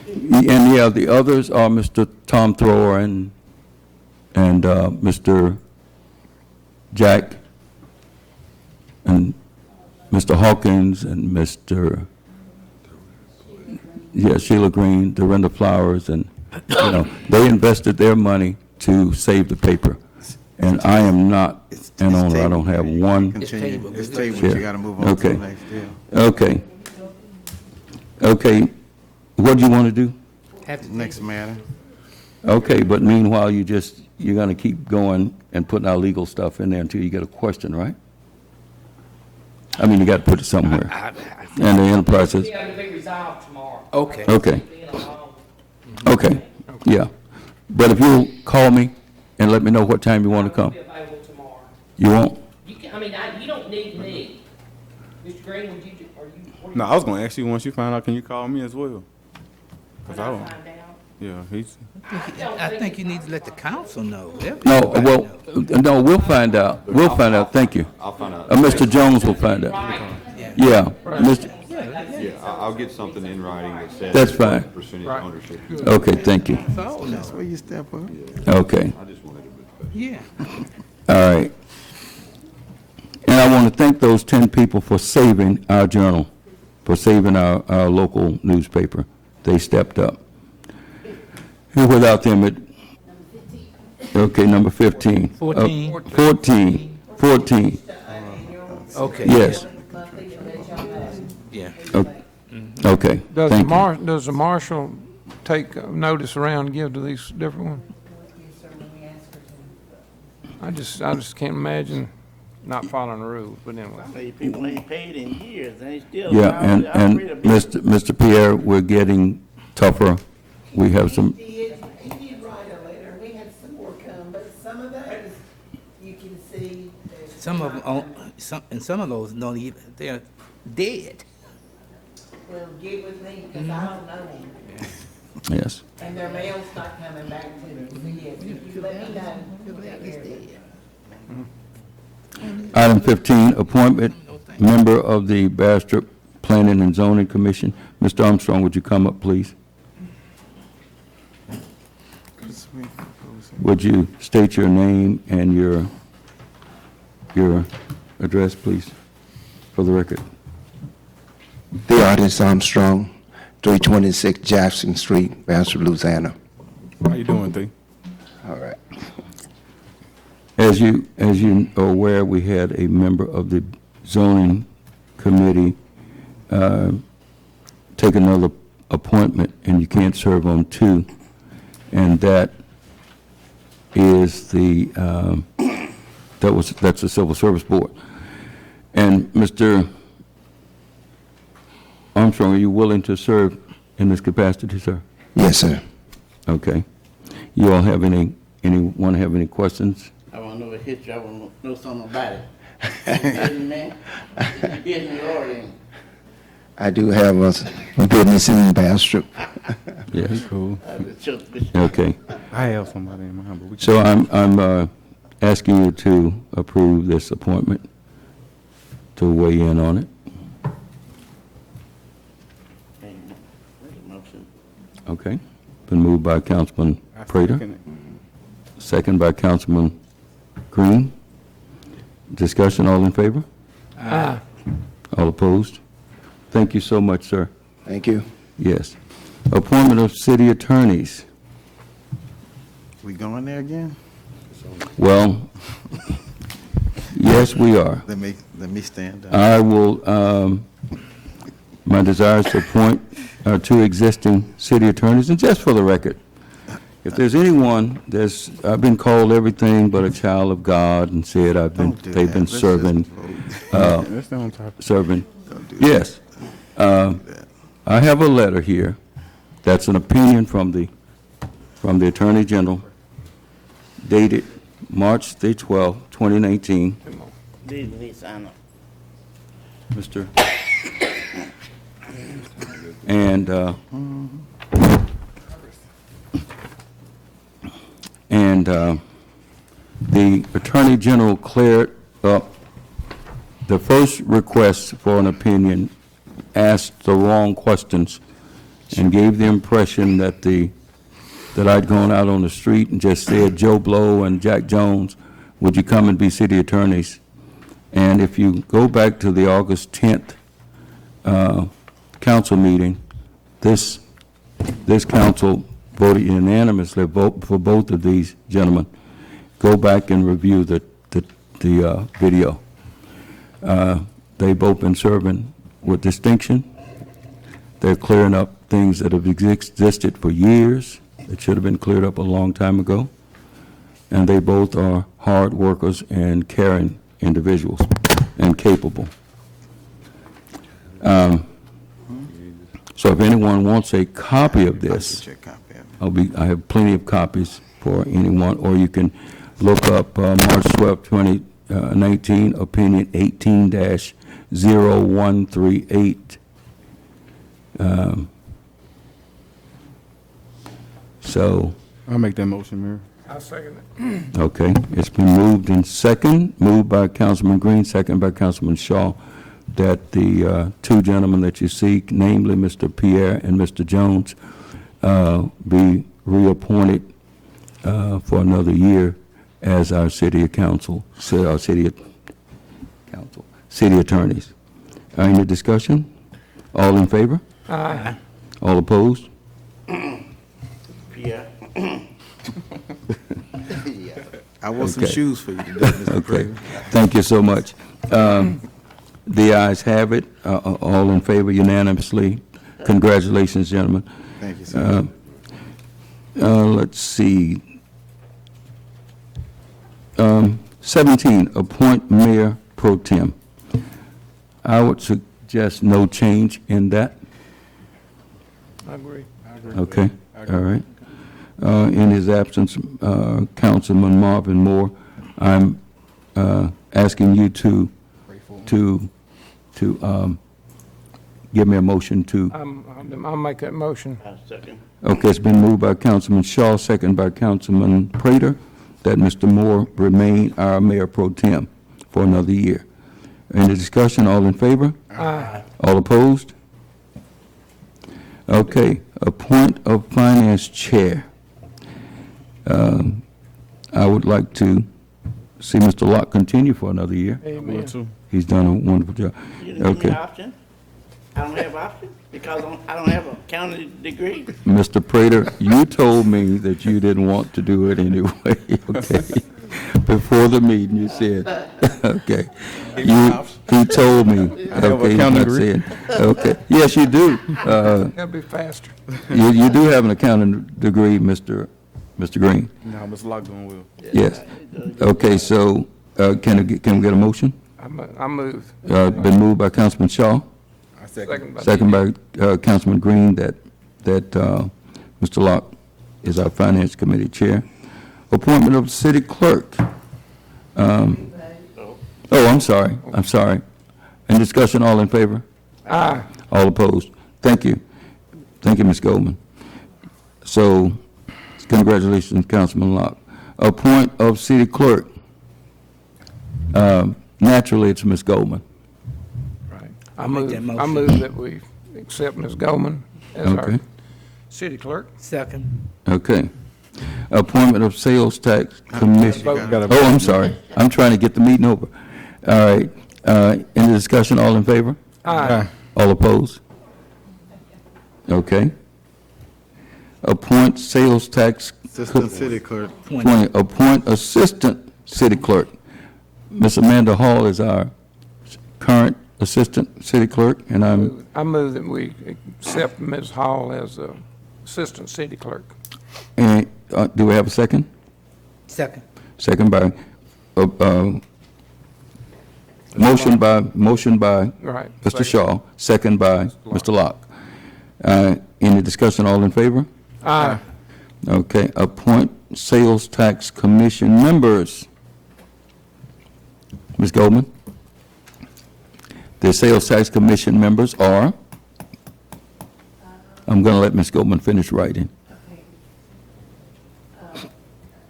And, yeah, the others are Mr. Tom Thrower and Mr. Jack, and Mr. Hawkins, and Mr. Yeah, Sheila Green, Dorinda Flowers, and, you know, they invested their money to save the paper. And I am not an owner. I don't have one. Continue. It's tabled. share. You gotta move on to Okay. the next deal. Okay. Okay. What do you want to do? Next matter. Okay, but meanwhile, you're going to keep going and putting our legal stuff in there until you get a question, right? I mean, you got to put it somewhere. And the enterprise is, It's going to be resolved tomorrow. Okay. okay, Being alone. okay, yeah. But if you'll call me and let me know what time you want to I'll come. be available tomorrow. You won't? You can, I mean, you don't need me. Mr. Green, would you, are you? what do No, you- I was gonna ask you, once you find out, can you call me as well? Cause I When don't, find out? yeah, he's, I think you need to let the council know. No, well, no, we'll find out. We'll find out. Thank you. I'll find out. Mr. Jones will find out. Right. Yeah, Mr., Yeah, I'll get something in writing that says. That's fine. Percentage Right. ownership. okay, thank you. That's where you step up. Okay. I just wanted to. Yeah. All right. And I want to thank those 10 people for saving our journal, for saving our local newspaper. They stepped up. And without them, okay, number 15. 14. 14. Okay. Yes. Yeah. Okay, thank you. Does the marshal take notice around and give to these different ones? I just can't imagine not following the rules, but anyway. Hey, people ain't paid in years, and they still. Yeah, and operate a business. Mr. Pierre, we're getting tougher. We have some, He did write a letter, we had some more come, but some of those, you can see. Some of them, some of those don't even, they're dead. Well, get with me, because I don't know them, yes. and their mail's not coming back to me, so yes, if you let me know, we'll take care of it. Item 15, appointment member of the Bastrop Planning and Zoning Commission. Mr. Armstrong, would you come up, please? Would you state your name and your address, please, for the record? The artist Armstrong, 326 Jackson Street, Bastrop, Louisiana. how you doing, T? All right. As you are aware, we had a member of the zoning committee take another appointment, and you can't serve on two, and that is that's the Civil Service Board. And Mr. Armstrong, are you willing to serve in this capacity, sir? Yes, sir. Okay. You all have anyone have any questions? I want to know the history, I want to know something about it. Man, business oriented. I do have a business in Bastrop. Yes. Cool. Okay. I have somebody in mind, but we can. So I'm asking you to approve this appointment, to weigh in on it. Okay. Been moved by Councilman I Prater, second it. second by Councilman Green. Discussion, all in favor? All opposed? Thank you so much, sir. Thank you. Yes. Appointment of city attorneys. We going there again? Well, Yes, we are. Let me stand up. I will, my desire is to appoint our two existing city attorneys, and just for the record, if there's anyone I've been called everything but a child of God and said they've been serving, Let's stay on topic. serving. Yes. I have a letter here that's an opinion from the Attorney General dated March the 12th, 2019. Mr. And the Attorney General cleared up the first request for an opinion, asked the wrong questions, and gave the impression that I'd gone out on the street and just said, Joe Blow and Jack Jones, would you come and be city attorneys? And if you go back to the August 10th council meeting, this council voted unanimously for both of these gentlemen. Go back and review the video. They've both been serving with distinction. They're clearing up things that have existed for years that should have been cleared up a long time ago. And they both are hard workers and caring individuals and capable. So if anyone wants a copy of this, I have plenty of copies for anyone, or you can look up March 12, 2019, opinion 18-0138. So. I'll make that motion, Mayor. I'll second it. Okay, it's been moved by Councilman Green, second by Councilman Shaw, that the two gentlemen that you seek, namely Mr. Pierre and Mr. Jones, be reappointed for another year as our city attorneys. Any discussion? All in favor? Aye. All opposed? Pierre. I want some Okay. shoes for you today, Mr. Okay, President. thank you so much. The ayes have it, all in favor unanimously. Congratulations, gentlemen. Thank you, sir. Let's see. 17, appoint mayor pro tem. I would suggest no change in that. I agree. Okay, all right. In his absence, Councilman Marvin Moore, I'm asking you to give me a motion to. I'll make that motion. Second. Okay, it's been moved by Councilman Shaw, second by Councilman Prater, that Mr. Moore remain our mayor pro tem for another year. Any discussion? All in favor? Aye. All opposed? Okay, appoint of finance chair. I would like to see Mr. Locke continue for another year. Amen. He's done a wonderful job. You didn't give me Okay, an option? I don't have option because I don't have a county degree. Mr. Prater, you told me that you didn't want to do it anyway, okay? Before the meeting, you said, okay. He told me, have a okay, accounting I degree. said, okay. Yes, you do. That'll be faster. You do have an accounting degree, Mr. Green. No, Mr. Locke doing well. Yes. Okay, so can we get a motion? I move. Been moved by Councilman Shaw, I second. second by Councilman Green, that Mr. Locke is our Finance Committee Chair. Appointment of city clerk. Oh, I'm sorry. In discussion, all in favor? Aye. All opposed? Thank you. Thank you, Ms. Goldman. So, congratulations, Councilman Locke. Appoint of city clerk. Naturally, it's Ms. Goldman. Right. I'll make that motion. I move that we accept Ms. Goldman as our Okay. city clerk. Second. Okay. Appointment of sales tax commission. Vote. Oh, I'm sorry. I'm trying to get the meeting over. All right. Any discussion, all in favor? Aye. All opposed? Okay. Appoint sales tax. Assistant City Clerk. Appoint assistant city clerk. Ms. Amanda Hall is our current Assistant City Clerk, and I move that we accept Ms. Hall as Assistant City Clerk. and, do we have a second? Second. Second by, motion by Right. Mr. Shaw, second by Mr. Locke. Any discussion, all in favor? Aye. Okay, appoint Sales Tax Commission members. Ms. Goldman? The Sales Tax Commission members are, I'm going to let Ms. Goldman finish writing.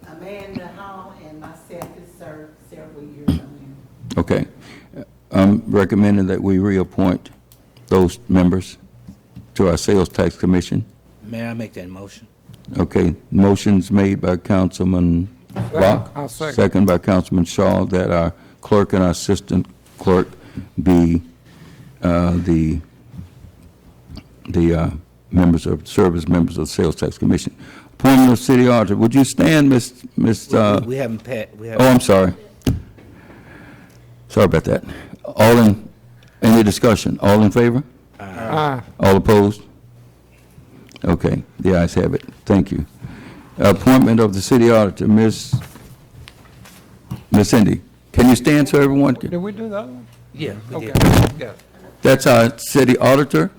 Amanda Hall and myself has served several years on there. Okay. I'm recommending that we reappoint those members to our Sales Tax Commission. May I make that motion? Okay, motion's made by Councilman Locke. I'll second. Second by Councilman Shaw, that our clerk and our assistant clerk be the members of, serve as members of the Sales Tax Commission. Appointment of City Auditor. Would you stand, Ms. We haven't Oh, I'm sorry. Sorry about that. Any discussion? All in favor? Aye. All opposed? Okay, the ayes have it. Thank you. Appointment of the City Auditor, Ms. Cindy. Can you stand so everyone can? Did we do that one? Yeah, we Okay. did. Got it. That's our City Auditor?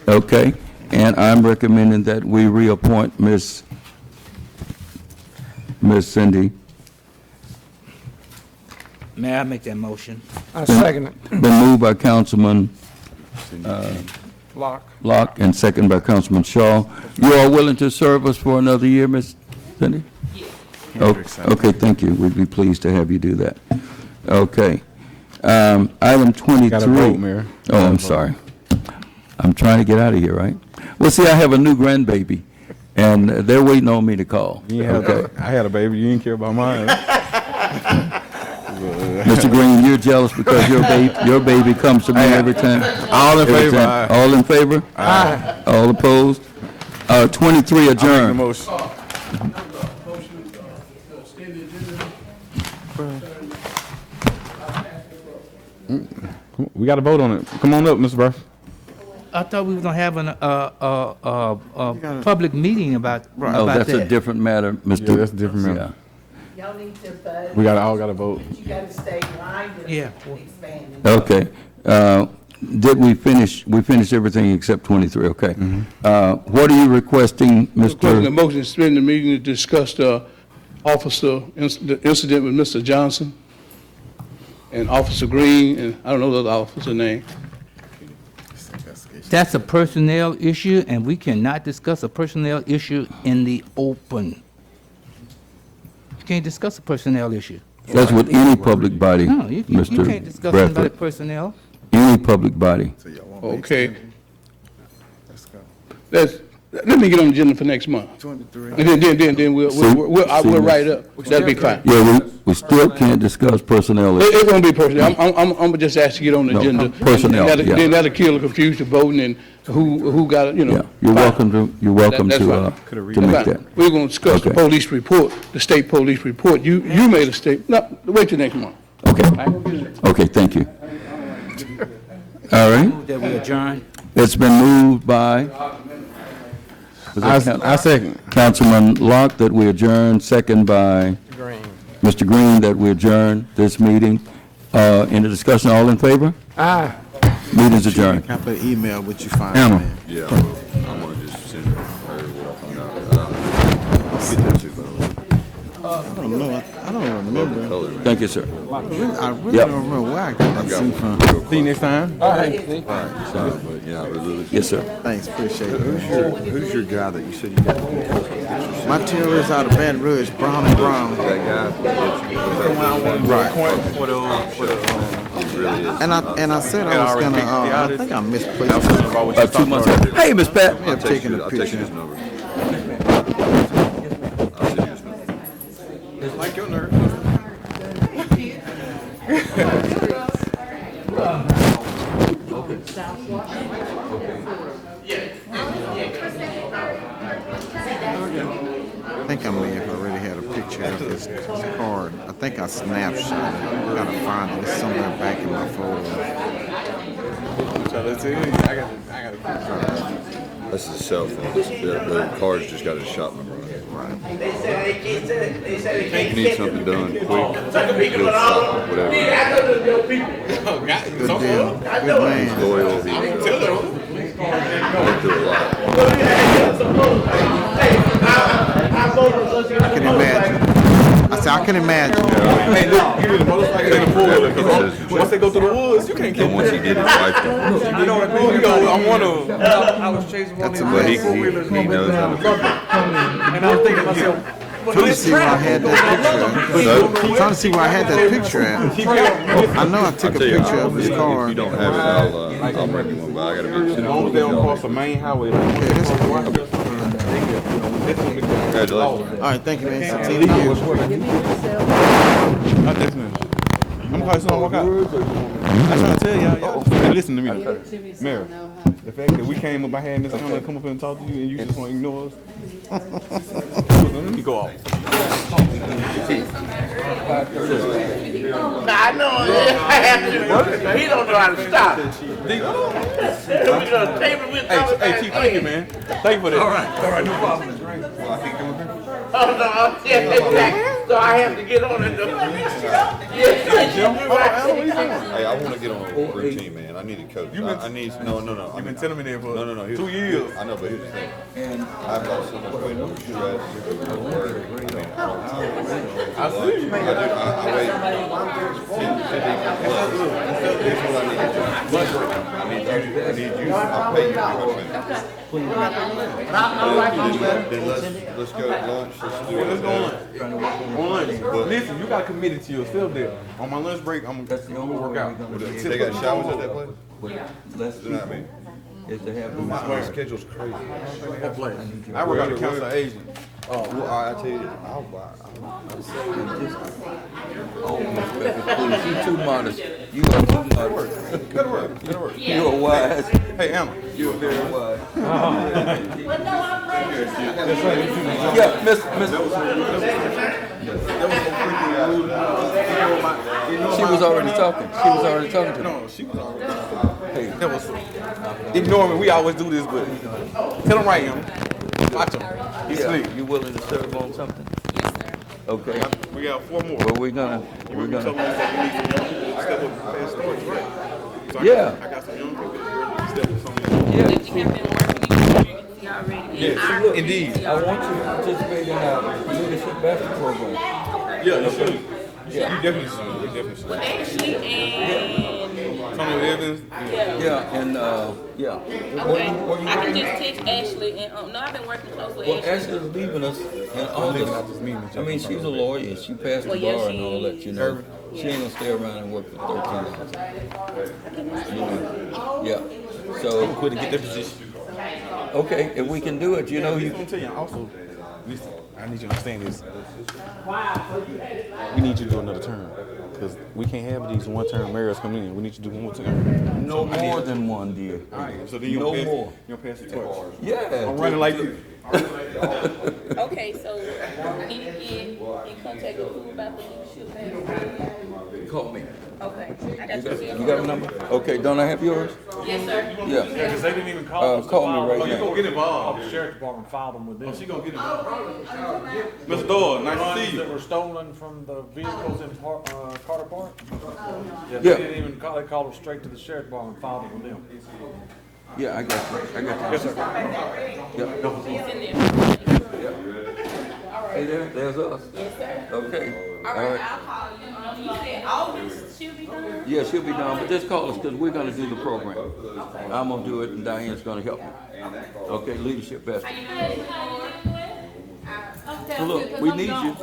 Okay, and I'm recommending that we reappoint Ms. Cindy. May I make that motion? I second it. Been moved by Councilman Locke. Locke and second by Councilman Shaw. You are willing to serve us for another year, Ms. Cindy? Okay, thank you. We'd be pleased to have you do that. Okay. Item 23. Got to vote, Mayor. Oh, I'm sorry. I'm trying to get out of here, right? Well, see, I have a new grandbaby, and they're waiting on me to call. Okay. I had a baby. You didn't care about mine. Mr. Green, you're jealous because your baby comes to me every time. All in Every favor? time. Aye. All in favor? Aye. All opposed? 23 The adjourned. motion. We got to vote on it. Come on up, Mr. Burff. I thought we was gonna have a public meeting about Oh, that's a that. different matter, Mr. Yeah, that's a different matter. Y'all need to vote. We all got to vote. You gotta stay blind and Yeah. expand. Okay. Did we finish? We finished everything except 23, okay. What are you requesting, Requesting a Mr.? motion to suspend the meeting to discuss the the incident with Mr. Johnson and Officer Green, and I don't know the other officer name. That's a personnel issue, and we cannot discuss a personnel issue in the open. You can't discuss a personnel issue. That's with any public body, No, you can't Mr. discuss somebody Bradford. personnel. Any public body. Okay. Let me get on the agenda for next month. 23. And then we'll write it up. That'll be fine. Yeah, we still can't discuss personnel issues. It won't be personnel. I'm just asking to get on the No, agenda. personnel, And yeah. then that'll kill the confusion voting and who got it, you know. Yeah, you're welcome That's to fine. make That's that. fine. We're going to discuss the Okay. police report, the state police report. You made a statement. No, wait till next month. Okay. Okay, thank you. All right. Move that we adjourn. It's been moved by I second. Councilman Locke that we adjourn, second by Green. Mr. Green that we adjourn this meeting. Any discussion, all in favor? Aye. Meeting's adjourned. Can I put an email what you find? Hammer. man? Yeah, I'm gonna just send her get that too, by the way. I don't know. I don't remember. Color, man. Thank you, sir. I really Yep. don't remember where I got that suit from. See you next time. Sorry, but yeah, Yes, sir. Thanks, appreciate it. who's your guy that you said you got? My tailor is out of Baton Rouge, Brown and Brown. That guy? Right. He really is. And I said I was gonna, I think I misplaced it. About 2 months ago. Hey, Miss Pat. I'm taking a I'll text you picture. his number. I'll send you his number. Like your nerve. I think I may have already had a picture of it. this card. I think I snapshot it. I gotta find it. It's somewhere back in my folder. This is a cell phone. The card's just got a shot number on it. Right. If you need something done quick, good shot, whatever. Good deal. Good man. He's loyal. He's been through a lot. I can imagine. I said, I can imagine. Hey, look, you need a motorcycle and a four-wheeler, because once they go through the woods, you can't But get once he did his wife, You know what I mean? You go, I'm one of them. I was chasing one of That's a these but blessing. he knows how to cook. and I was thinking to myself, Trying to see where I had that picture at. Trying to see where I had that picture at. I know I took a Tell you, picture of his if car. you don't have it, I'll bring you one, but I gotta be as long as they don't cross the main highway. Congratulations. All right, thank you, man. I'm gonna call walk out. I'm trying to tell y'all. Hey, listen to me. Mary, the fact that we came up, I had Miss Emma come up and talk to you, and you just want to ignore us. Let me go off. I know. I have to. He don't know how to stop. Hey, Chief, thank you, man. Thank you for that. All right, no problem. Oh, no, yeah, exactly. So I have to get on it. Hey, I want to get on a routine, man. I need a coach. I need no. You've been telling me that for No. 2 years. I know, but here's the thing. I've lost so much weight over stress. I see you. I wait 10, 15 Here's what I need to do. I need you. I'll pay you to coach me. Then let's go to lunch. Let's do Let's go lunch. Listen, you got committed to yourself there. On my lunch break, I'm gonna work out. They got showers at that place? Let's Do not mean. is to have My schedule's crazy. That place. I work out the council agent. Oh, well, I tell you, I'll buy. Please, you too modest. You are too modest. Good work. You are wise. Hey, Emma. You are very wise. Yeah, Yeah, Miss. She was already talking. She was already talking to me. No, she was already. Hey, that was. Ignore me. We always do this, but tell him right, Emma. Watch him. He's Yeah, asleep. you willing to serve on something? Okay. We got 4 more. Well, we're gonna. Tell me that we need some young people to step up and pass stories, right? So Yeah. I got some young people that step up some. Yeah. Yeah, indeed. I want you to participate in our leadership basketball program. Yeah, you should. Yeah. You definitely should. You definitely should. Ashley and, Tony Evans. Yeah, and yeah. okay, I can just text Ashley and, no, I've been working close with Well, Ashley. Ashley's leaving us in August. I mean, she's a lawyer. She passed the Well, yeah, bar and all that, you know. she- She ain't gonna stay around and work for 13 hours. You know? Yeah. So, Quit to get that position. okay, if we can do it, you know, I'm you, gonna tell you also. Listen, I need you to understand this. We need you to do another term. Because we can't have these one-term mayors come in. We need you to do one more term. no more than one, dear. All right, so then No more. You're gonna pass it twice. Yeah. I'm running like you. Okay, so I need to get in contact with who about the leadership band. Call me. Okay, I got your cell You got my number? Okay, don't I have yours? Yes, sir. Yeah. Because they didn't even call us. to Call me file right them. now. You gonna get involved. The sheriff's department filed them with this. She gonna get involved. Mr. Doyle, nice to Funds see that you. were stolen from the vehicles in Carter Park? Yeah, Yeah. they didn't even call, they called them straight to the sheriff's department and filed it with them. Yeah, I got you. I got you. Yes, sir. Yep. He's in there. Hey, there's us. Yes, sir. Okay. All right, I'll call you. You said August she'll be done? Yeah, she'll be down, but just call us because we're gonna do the program. I'm gonna do it and Diane's gonna help me. Okay, leadership best. So look, we need you.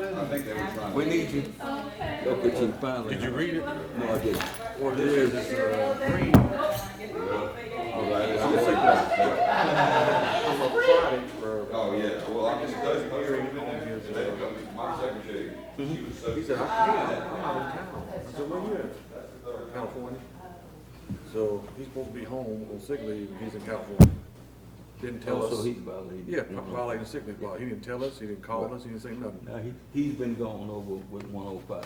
We need you. Okay, Chief, finally. Did you read it? No, I didn't. Or this is green. Oh, yeah. Well, I'm just my secretary. He said, I'm out of town. I said, where you at? California. So he's supposed to be home on sick leave and he's in California. didn't tell us. So he's violating. Yeah, violating sick leave law. He didn't tell us, he didn't call us, he didn't say nothing. Now, he's been going over with 105.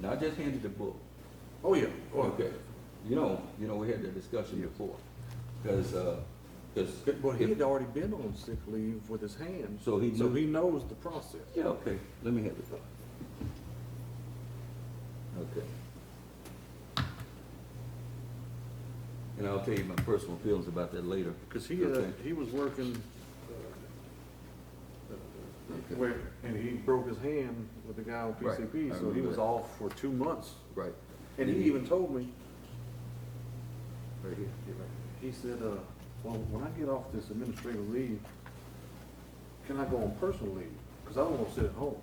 Now, I just handed the book. Oh, yeah. Oh, Okay. You know, we had that discussion before, because, But he had already been on sick leave with his hand. So he knew- he knows the process. yeah, okay, let me have the book. Okay. And I'll tell you my personal feelings about that later. Because Okay. he was working, where, and he broke his hand with the guy on Right. PCP, I so he remember was that. off for 2 months. Right. And he even told me, right here, he said, well, when I get off this administrative leave, can I go on personal leave? Because I don't want to sit at home.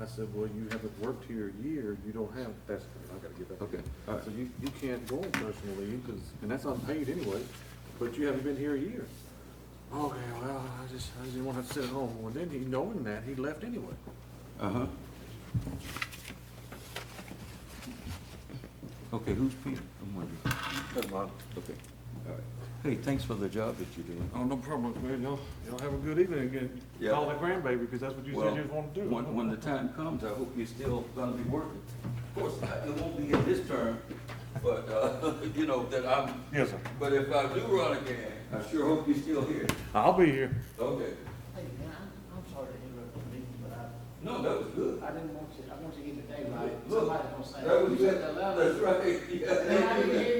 I said, well, you haven't worked here a year, you don't have, I gotta get back. Okay, all right. So you can't go on personal leave, and that's unpaid anyway, but you haven't been here a year. Okay, well, I just didn't want to have to sit at home. Well, then he, knowing that, he left anyway. Uh-huh. Okay, who's Peter? I'm wondering. That's mine. Okay, all right. Hey, thanks for the job that you're doing. Oh, no problem, man. Y'all have a good evening again. Yeah. Call that grandbaby, because that's what you said you was wanting to do. When the time comes, I hope you're still gonna be working. Of course, it won't be in this term, but, you know, that I'm. Yes, sir. But if I do run again, I sure hope you're still here. I'll be here. Okay. Hey, man, I'm sorry to interrupt the meeting, but No, that was good. I didn't want you, I want you to get the day right. Look, Somebody's gonna say. that was "You good. said that loud." That's right. And then I didn't hear